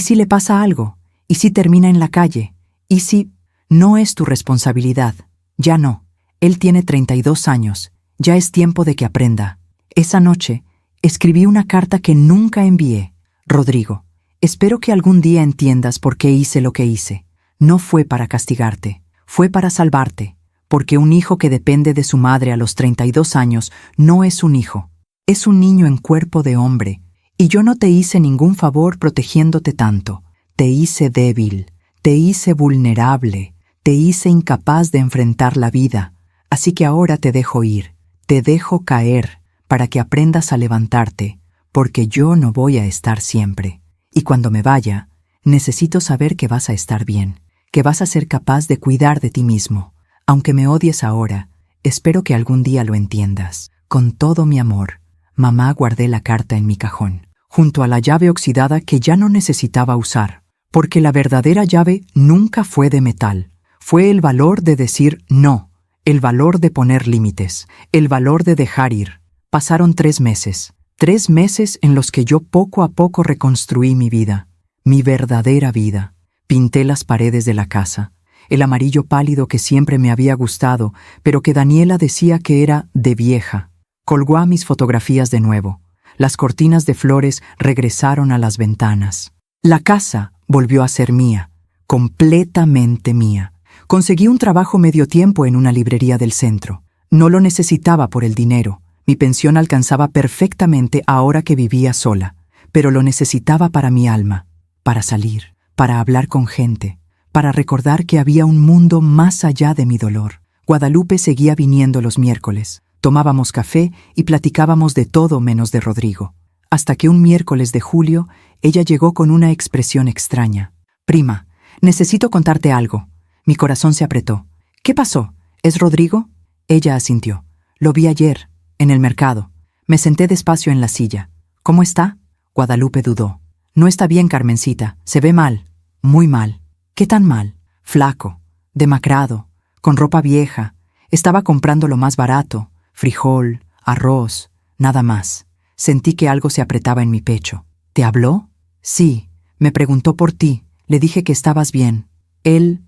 [SPEAKER 1] si le pasa algo? ¿Y si termina en la calle? ¿Y si no es tu responsabilidad? Ya no. Él tiene 32 años. Ya es tiempo de que aprenda. Esa noche, escribí una carta que nunca envié. Rodrigo, espero que algún día entiendas por qué hice lo que hice. No fue para castigarte, fue para salvarte. Porque un hijo que depende de su madre a los 32 años no es un hijo. Es un niño en cuerpo de hombre. Y yo no te hice ningún favor protegiéndote tanto. Te hice débil, te hice vulnerable, te hice incapaz de enfrentar la vida. Así que ahora te dejo ir, te dejo caer para que aprendas a levantarte, porque yo no voy a estar siempre. Y cuando me vaya, necesito saber que vas a estar bien, que vas a ser capaz de cuidar de ti mismo. Aunque me odies ahora, espero que algún día lo entiendas. Con todo mi amor, mamá, guardé la carta en mi cajón, junto a la llave oxidada que ya no necesitaba usar, porque la verdadera llave nunca fue de metal. Fue el valor de decir no, el valor de poner límites, el valor de dejar ir. Pasaron 3 meses, 3 meses en los que yo poco a poco reconstruí mi vida, mi verdadera vida. Pinté las paredes de la casa, el amarillo pálido que siempre me había gustado, pero que Daniela decía que era de vieja. Colgó a mis fotografías de nuevo. Las cortinas de flores regresaron a las ventanas. La casa volvió a ser mía, completamente mía. Conseguí un trabajo medio tiempo en una librería del centro. No lo necesitaba por el dinero. Mi pensión alcanzaba perfectamente ahora que vivía sola, pero lo necesitaba para mi alma, para salir, para hablar con gente, para recordar que había un mundo más allá de mi dolor. Guadalupe seguía viniendo los miércoles. Tomábamos café y platicábamos de todo menos de Rodrigo. Hasta que un miércoles de julio, ella llegó con una expresión extraña. «Prima, necesito contarte algo». Mi corazón se apretó. «¿Qué pasó? ¿Es Rodrigo?» Ella asintió. «Lo vi ayer, en el mercado. Me senté despacio en la silla. ¿Cómo está?» Guadalupe dudó. No está bien, Carmencita. Se ve mal. Muy mal. ¿Qué tan mal? Flaco, demacrado, con ropa vieja. Estaba comprando lo más barato. Frijol, arroz, nada más. Sentí que algo se apretaba en mi pecho. ¿Te habló? Sí. Me preguntó por ti. Le dije que estabas bien. Él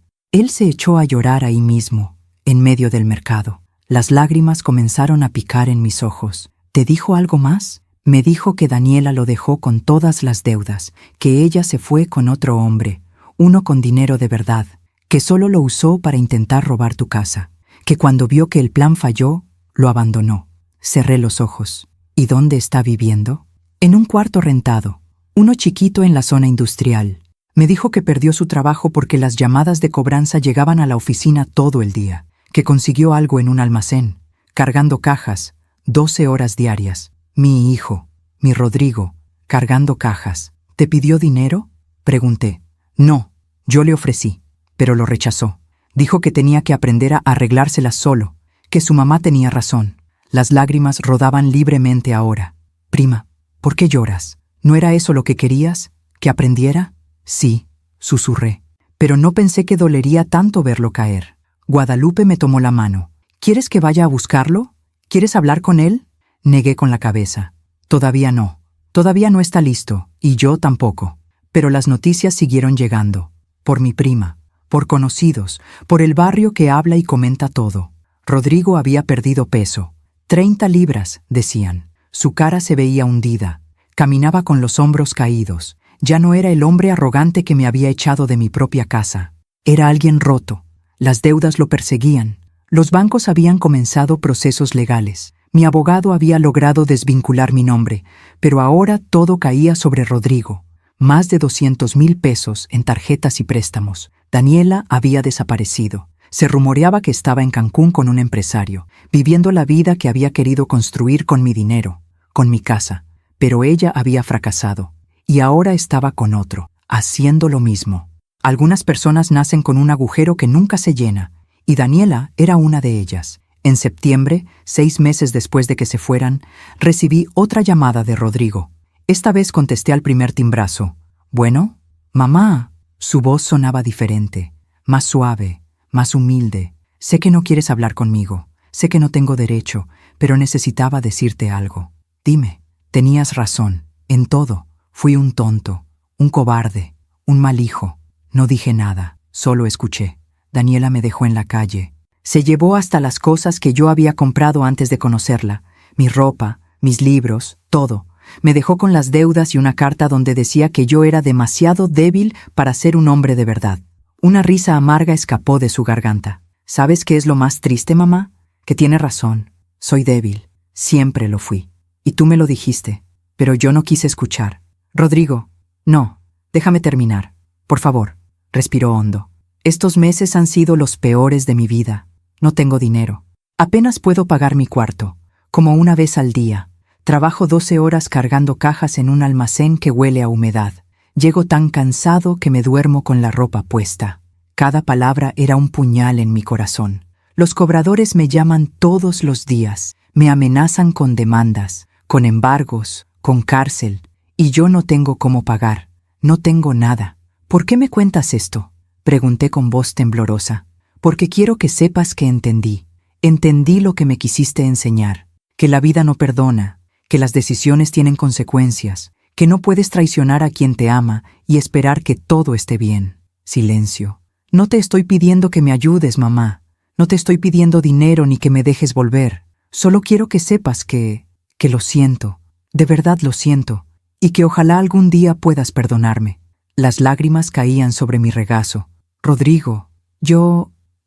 [SPEAKER 1] se echó a llorar ahí mismo, en medio del mercado. Las lágrimas comenzaron a picar en mis ojos. ¿Te dijo algo más? Me dijo que Daniela lo dejó con todas las deudas, que ella se fue con otro hombre, uno con dinero de verdad, que solo lo usó para intentar robar tu casa, que cuando vio que el plan falló, lo abandonó. Cerré los ojos. ¿Y dónde está viviendo? En un cuarto rentado, uno chiquito en la zona industrial. Me dijo que perdió su trabajo porque las llamadas de cobranza llegaban a la oficina todo el día, que consiguió algo en un almacén, cargando cajas, 12 horas diarias. Mi hijo, mi Rodrigo, cargando cajas. ¿Te pidió dinero? Pregunté. No, yo le ofrecí, pero lo rechazó. Dijo que tenía que aprender a arreglárselas solo, que su mamá tenía razón. Las lágrimas rodaban libremente ahora. Prima, ¿por qué lloras? ¿No era eso lo que querías? ¿Que aprendiera? Sí, susurré, pero no pensé que dolería tanto verlo caer. Guadalupe me tomó la mano. ¿Quieres que vaya a buscarlo? ¿Quieres hablar con él? Negué con la cabeza. Todavía no está listo, y yo tampoco. Pero las noticias siguieron llegando. Por mi prima, por conocidos, por el barrio que habla y comenta todo. Rodrigo había perdido peso. 30 libras, decían. Su cara se veía hundida. Caminaba con los hombros caídos. Ya no era el hombre arrogante que me había echado de mi propia casa. Era alguien roto. Las deudas lo perseguían. Los bancos habían comenzado procesos legales. Mi abogado había logrado desvincular mi nombre, pero ahora todo caía sobre Rodrigo. Más de 200,000 pesos en tarjetas y préstamos. Daniela había desaparecido. Se rumoreaba que estaba en Cancún con un empresario, viviendo la vida que había querido construir con mi dinero, con mi casa. Pero ella había fracasado, y ahora estaba con otro, haciendo lo mismo. Algunas personas nacen con un agujero que nunca se llena, y Daniela era una de ellas. En septiembre, 6 meses después de que se fueran, recibí otra llamada de Rodrigo. Esta vez contesté al primer timbrazo. «Bueno, mamá». Su voz sonaba diferente, más suave, más humilde. «Sé que no quieres hablar conmigo, sé que no tengo derecho, pero necesitaba decirte algo. Dime». Tenías razón, en todo. Fui un tonto, un cobarde, un mal hijo. No dije nada, solo escuché. Daniela me dejó en la calle. Se llevó hasta las cosas que yo había comprado antes de conocerla. Mi ropa, mis libros, todo. Me dejó con las deudas y una carta donde decía que yo era demasiado débil para ser un hombre de verdad. Una risa amarga escapó de su garganta. ¿Sabes qué es lo más triste, mamá? Que tiene razón. Soy débil. Siempre lo fui. Y tú me lo dijiste, pero yo no quise escuchar. Rodrigo, no, déjame terminar. Por favor, respiró hondo. Estos meses han sido los peores de mi vida. No tengo dinero. Apenas puedo pagar mi cuarto, como una vez al día. Trabajo 12 horas cargando cajas en un almacén que huele a humedad. Llego tan cansado que me duermo con la ropa puesta. Cada palabra era un puñal en mi corazón. Los cobradores me llaman todos los días. Me amenazan con demandas, con embargos, con cárcel, y yo no tengo cómo pagar. No tengo nada. ¿Por qué me cuentas esto? Pregunté con voz temblorosa. Porque quiero que sepas que entendí. Entendí lo que me quisiste enseñar. Que la vida no perdona, que las decisiones tienen consecuencias, que no puedes traicionar a quien te ama y esperar que todo esté bien. Silencio. No te estoy pidiendo que me ayudes, mamá. No te estoy pidiendo dinero ni que me dejes volver. Solo quiero que sepas que lo siento. De verdad lo siento. Y que ojalá algún día puedas perdonarme. Las lágrimas caían sobre mi regazo. Rodrigo,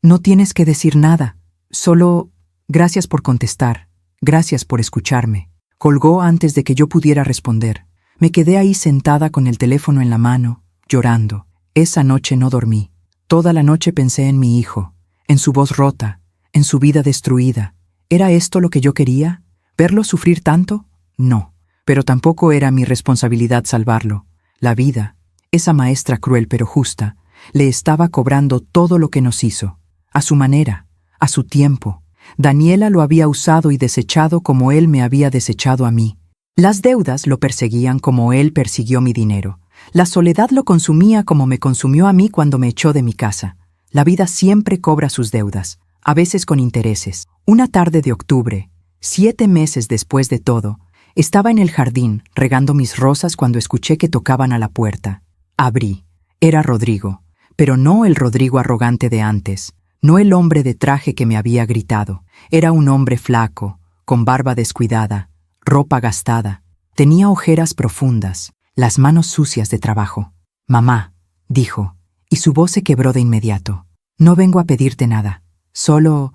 [SPEAKER 1] no tienes que decir nada. Solo gracias por contestar. Gracias por escucharme. Colgó antes de que yo pudiera responder. Me quedé ahí sentada con el teléfono en la mano, llorando. Esa noche no dormí. Toda la noche pensé en mi hijo, en su voz rota, en su vida destruida. ¿Era esto lo que yo quería? ¿Verlo sufrir tanto? No. Pero tampoco era mi responsabilidad salvarlo. La vida, esa maestra cruel pero justa, le estaba cobrando todo lo que nos hizo. A su manera, a su tiempo. Daniela lo había usado y desechado como él me había desechado a mí. Las deudas lo perseguían como él persiguió mi dinero. La soledad lo consumía como me consumió a mí cuando me echó de mi casa. La vida siempre cobra sus deudas, a veces con intereses. Una tarde de octubre, 7 meses después de todo, estaba en el jardín regando mis rosas cuando escuché que tocaban a la puerta. Abrí. Era Rodrigo, pero no el Rodrigo arrogante de antes, no el hombre de traje que me había gritado. Era un hombre flaco, con barba descuidada, ropa gastada. Tenía ojeras profundas, las manos sucias de trabajo. «Mamá», dijo, y su voz se quebró de inmediato. «No vengo a pedirte nada. Solo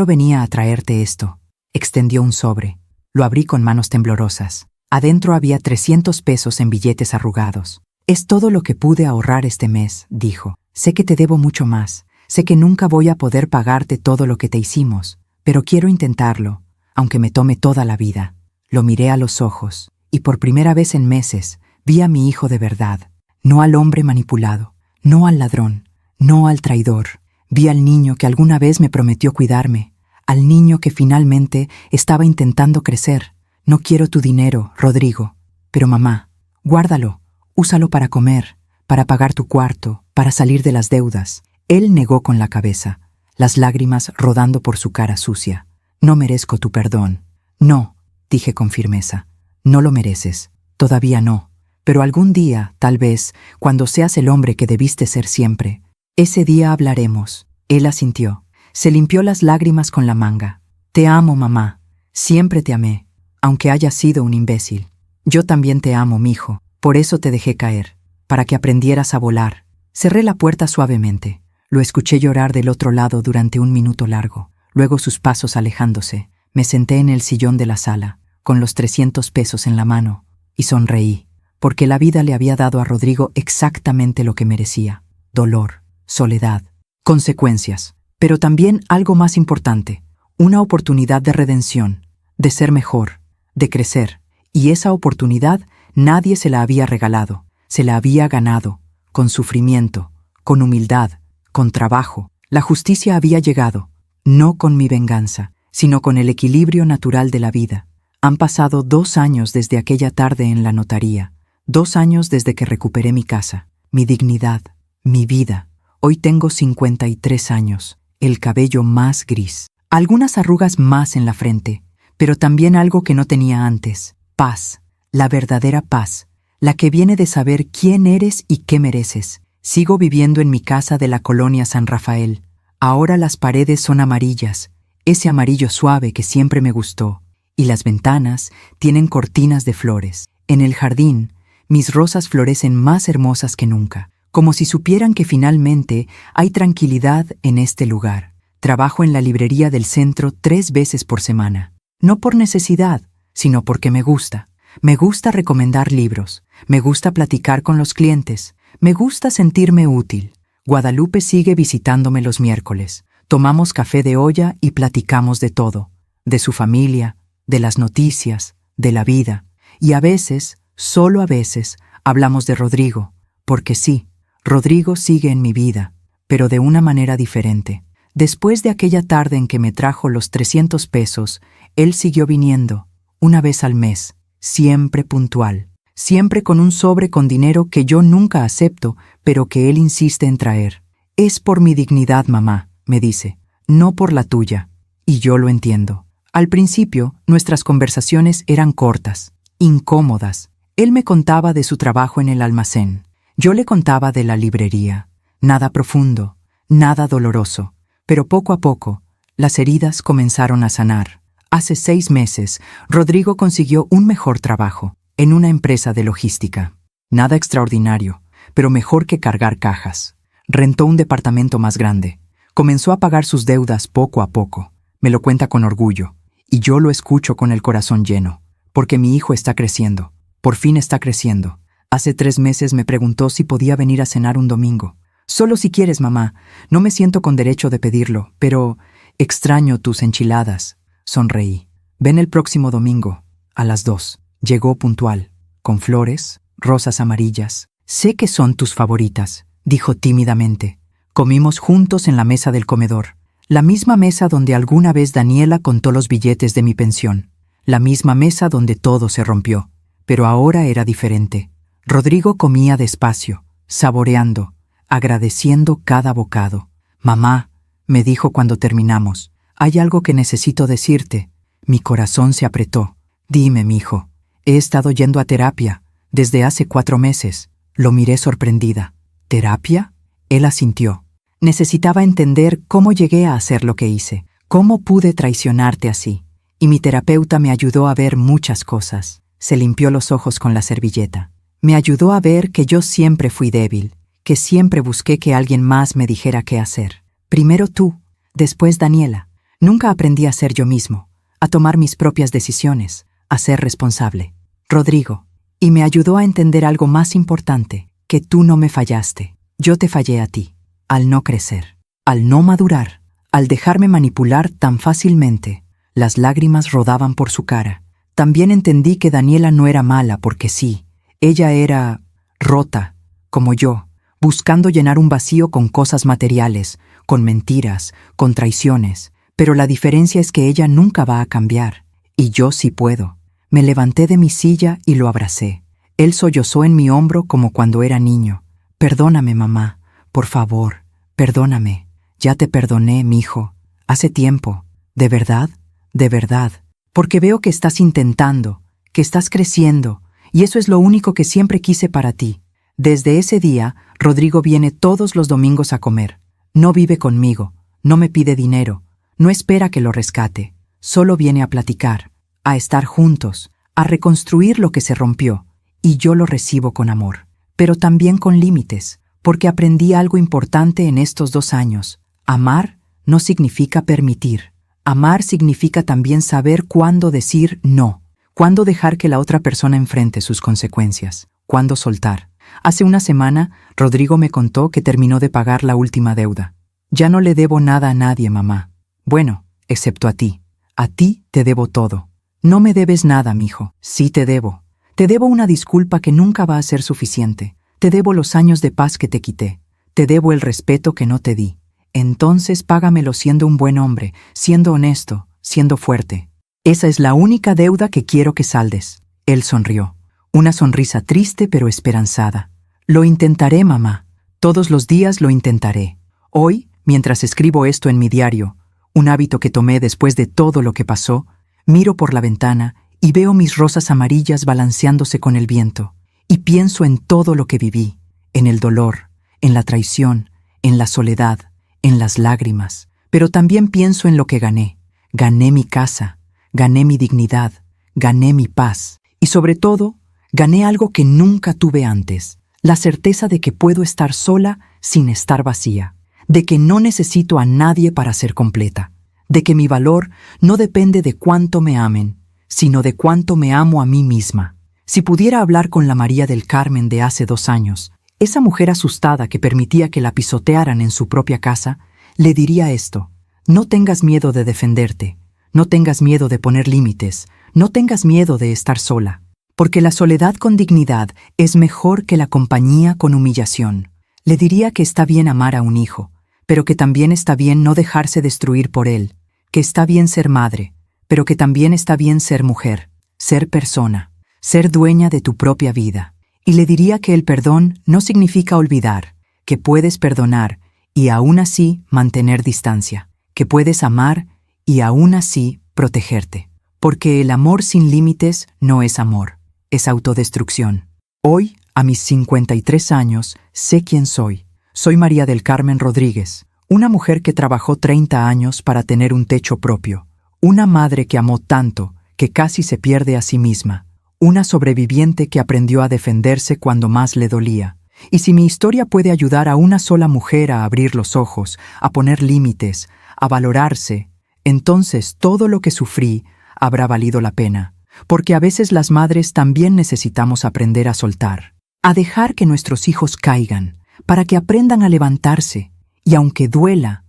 [SPEAKER 1] venía a traerte esto». Extendió un sobre. Lo abrí con manos temblorosas. Adentro había 300 pesos en billetes arrugados. «Es todo lo que pude ahorrar este mes», dijo. «Sé que te debo mucho más. Sé que nunca voy a poder pagarte todo lo que te hicimos, pero quiero intentarlo, aunque me tome toda la vida». Lo miré a los ojos, y por primera vez en meses vi a mi hijo de verdad. No al hombre manipulado, no al ladrón, no al traidor. Vi al niño que alguna vez me prometió cuidarme, al niño que finalmente estaba intentando crecer. «No quiero tu dinero, Rodrigo, pero mamá, guárdalo, úsalo para comer, para pagar tu cuarto, para salir de las deudas». Él negó con la cabeza, las lágrimas rodando por su cara sucia. «No merezco tu perdón». «No», dije con firmeza, «no lo mereces, todavía no, pero algún día, tal vez, cuando seas el hombre que debiste ser siempre, ese día hablaremos». Él asintió, se limpió las lágrimas con la manga. «Te amo, mamá, siempre te amé, aunque hayas sido un imbécil. Yo también te amo, mijo, por eso te dejé caer, para que aprendieras a volar». Cerré la puerta suavemente. Lo escuché llorar del otro lado durante un minuto largo, luego sus pasos alejándose. Me senté en el sillón de la sala, con los 300 pesos en la mano, y sonreí, porque la vida le había dado a Rodrigo exactamente lo que merecía: dolor, soledad, consecuencias, pero también algo más importante, una oportunidad de redención, de ser mejor, de crecer, y esa oportunidad nadie se la había regalado, se la había ganado, con sufrimiento, con humildad, con trabajo. La justicia había llegado, no con mi venganza, sino con el equilibrio natural de la vida. Han pasado 2 años desde aquella tarde en la notaría, 2 años desde que recuperé mi casa, mi dignidad, mi vida. Hoy tengo 53 años, el cabello más gris, algunas arrugas más en la frente, pero también algo que no tenía antes: paz, la verdadera paz, la que viene de saber quién eres y qué mereces. Sigo viviendo en mi casa de la colonia San Rafael. Ahora las paredes son amarillas, ese amarillo suave que siempre me gustó, y las ventanas tienen cortinas de flores. En el jardín, mis rosas florecen más hermosas que nunca, como si supieran que finalmente hay tranquilidad en este lugar. Trabajo en la librería del centro 3 veces por semana, no por necesidad, sino porque me gusta. Me gusta recomendar libros, me gusta platicar con los clientes, me gusta sentirme útil. Guadalupe sigue visitándome los miércoles. Tomamos café de olla y platicamos de todo, de su familia, de las noticias, de la vida. Y a veces, solo a veces, hablamos de Rodrigo, porque sí, Rodrigo sigue en mi vida, pero de una manera diferente. Después de aquella tarde en que me trajo los 300 pesos, él siguió viniendo, una vez al mes, siempre puntual, siempre con un sobre con dinero que yo nunca acepto, pero que él insiste en traer. «Es por mi dignidad, mamá», me dice, «no por la tuya». Y yo lo entiendo. Al principio, nuestras conversaciones eran cortas, incómodas. Él me contaba de su trabajo en el almacén. Yo le contaba de la librería. Nada profundo, nada doloroso. Pero poco a poco, las heridas comenzaron a sanar. Hace 6 meses, Rodrigo consiguió un mejor trabajo, en una empresa de logística. Nada extraordinario, pero mejor que cargar cajas. Rentó un departamento más grande. Comenzó a pagar sus deudas poco a poco. Me lo cuenta con orgullo. Y yo lo escucho con el corazón lleno, porque mi hijo está creciendo. Por fin está creciendo. Hace 3 meses me preguntó si podía venir a cenar un domingo. «Solo si quieres, mamá. No me siento con derecho de pedirlo, pero extraño tus enchiladas». Sonreí. «Ven el próximo domingo, a las 2. Llegó puntual, con flores, rosas amarillas. «Sé que son tus favoritas», dijo tímidamente. Comimos juntos en la mesa del comedor, la misma mesa donde alguna vez Daniela contó los billetes de mi pensión, la misma mesa donde todo se rompió. Pero ahora era diferente. Rodrigo comía despacio, saboreando, agradeciendo cada bocado. «Mamá», me dijo cuando terminamos, «hay algo que necesito decirte». Mi corazón se apretó. «Dime, mijo». «He estado yendo a terapia, desde hace 4 meses». Lo miré sorprendida. «¿Terapia?». Él asintió. Necesitaba entender cómo llegué a hacer lo que hice, cómo pude traicionarte así. Y mi terapeuta me ayudó a ver muchas cosas. Se limpió los ojos con la servilleta. Me ayudó a ver que yo siempre fui débil, que siempre busqué que alguien más me dijera qué hacer. Primero tú, después Daniela. Nunca aprendí a ser yo mismo, a tomar mis propias decisiones, a ser responsable. Rodrigo. Y me ayudó a entender algo más importante, que tú no me fallaste. Yo te fallé a ti, al no crecer, al no madurar, al dejarme manipular tan fácilmente. Las lágrimas rodaban por su cara. También entendí que Daniela no era mala porque sí, ella era rota, como yo, buscando llenar un vacío con cosas materiales, con mentiras, con traiciones. Pero la diferencia es que ella nunca va a cambiar, y yo sí puedo. Me levanté de mi silla y lo abracé. Él sollozó en mi hombro como cuando era niño. «Perdóname, mamá, por favor, perdóname. Ya te perdoné, mijo, hace tiempo. ¿De verdad? De verdad. Porque veo que estás intentando, que estás creciendo, y eso es lo único que siempre quise para ti». Desde ese día, Rodrigo viene todos los domingos a comer. No vive conmigo, no me pide dinero, no espera que lo rescate. Solo viene a platicar, a estar juntos, a reconstruir lo que se rompió. Y yo lo recibo con amor, pero también con límites, porque aprendí algo importante en estos 2 años. Amar no significa permitir. Amar significa también saber cuándo decir no, cuándo dejar que la otra persona enfrente sus consecuencias, cuándo soltar. Hace una semana, Rodrigo me contó que terminó de pagar la última deuda. «Ya no le debo nada a nadie, mamá. Bueno, excepto a ti. A ti te debo todo». «No me debes nada, mijo». «Sí te debo. Te debo una disculpa que nunca va a ser suficiente. Te debo los años de paz que te quité. Te debo el respeto que no te di. Entonces págamelo siendo un buen hombre, siendo honesto, siendo fuerte. Esa es la única deuda que quiero que saldes». Él sonrió. Una sonrisa triste pero esperanzada. «Lo intentaré, mamá. Todos los días lo intentaré». Hoy, mientras escribo esto en mi diario, un hábito que tomé después de todo lo que pasó, miro por la ventana y veo mis rosas amarillas balanceándose con el viento, y pienso en todo lo que viví, en el dolor, en la traición, en la soledad, en las lágrimas, pero también pienso en lo que gané. Gané mi casa, gané mi dignidad, gané mi paz, y sobre todo, gané algo que nunca tuve antes, la certeza de que puedo estar sola sin estar vacía, de que no necesito a nadie para ser completa, de que mi valor no depende de cuánto me amen, sino de cuánto me amo a mí misma. Si pudiera hablar con la María del Carmen de hace 2 años, esa mujer asustada que permitía que la pisotearan en su propia casa, le diría esto: no tengas miedo de defenderte, no tengas miedo de poner límites, no tengas miedo de estar sola, porque la soledad con dignidad es mejor que la compañía con humillación. Le diría que está bien amar a un hijo, pero que también está bien no dejarse destruir por él, que está bien ser madre, pero que también está bien ser mujer, ser persona, ser dueña de tu propia vida. Y le diría que el perdón no significa olvidar, que puedes perdonar y aún así mantener distancia, que puedes amar y aún así protegerte. Porque el amor sin límites no es amor, es autodestrucción. Hoy, a mis 53 años, sé quién soy. Soy María del Carmen Rodríguez, una mujer que trabajó 30 años para tener un techo propio. Una madre que amó tanto que casi se pierde a sí misma. Una sobreviviente que aprendió a defenderse cuando más le dolía. Y si mi historia puede ayudar a una sola mujer a abrir los ojos, a poner límites, a valorarse, entonces todo lo que sufrí habrá valido la pena. Porque a veces las madres también necesitamos aprender a soltar, a dejar que nuestros hijos caigan, para que aprendan a levantarse. Y aunque duela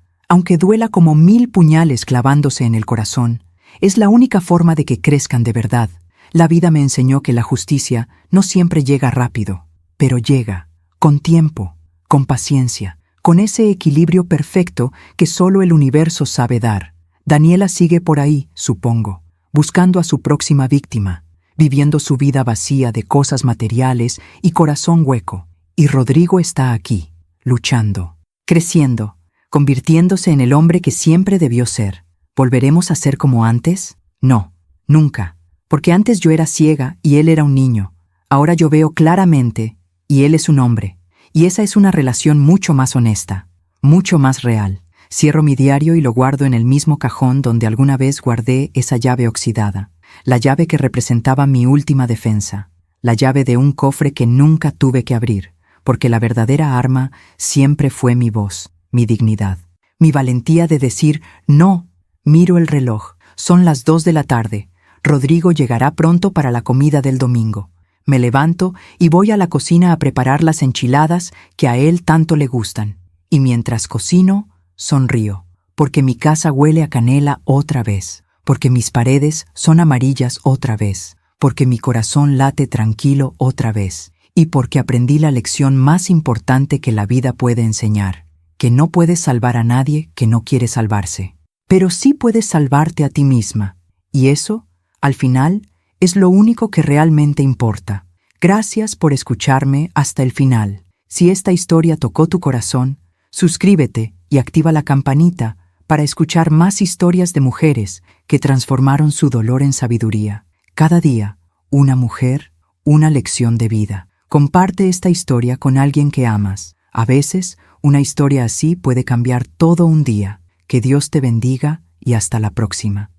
[SPEAKER 1] como 1000 puñales clavándose en el corazón, es la única forma de que crezcan de verdad. La vida me enseñó que la justicia no siempre llega rápido, pero llega, con tiempo, con paciencia, con ese equilibrio perfecto que solo el universo sabe dar. Daniela sigue por ahí, supongo, buscando a su próxima víctima. viviendo su vida vacía de cosas materiales y corazón hueco. Y Rodrigo está aquí, luchando, creciendo, convirtiéndose en el hombre que siempre debió ser. ¿Volveremos a ser como antes? No, nunca. Porque antes yo era ciega y él era un niño. Ahora yo veo claramente y él es un hombre. Y esa es una relación mucho más honesta, mucho más real. Cierro mi diario y lo guardo en el mismo cajón donde alguna vez guardé esa llave oxidada. La llave que representaba mi última defensa. La llave de un cofre que nunca tuve que abrir. Porque la verdadera arma siempre fue mi voz, mi dignidad. Mi valentía de decir no. Miro el reloj. Son las 2 de la tarde. Rodrigo llegará pronto para la comida del domingo. Me levanto y voy a la cocina a preparar las enchiladas que a él tanto le gustan. Y mientras cocino, sonrío, porque mi casa huele a canela otra vez, porque mis paredes son amarillas otra vez, porque mi corazón late tranquilo otra vez, y porque aprendí la lección más importante que la vida puede enseñar, que no puedes salvar a nadie que no quiere salvarse, pero sí puedes salvarte a ti misma, y eso, al final, es lo único que realmente importa. Gracias por escucharme hasta el final. Si esta historia tocó tu corazón, suscríbete y activa la campanita para escuchar más historias de mujeres que transformaron su dolor en sabiduría. Cada día, una mujer, una lección de vida. Comparte esta historia con alguien que amas. A veces, una historia así puede cambiar todo un día. Que Dios te bendiga y hasta la próxima.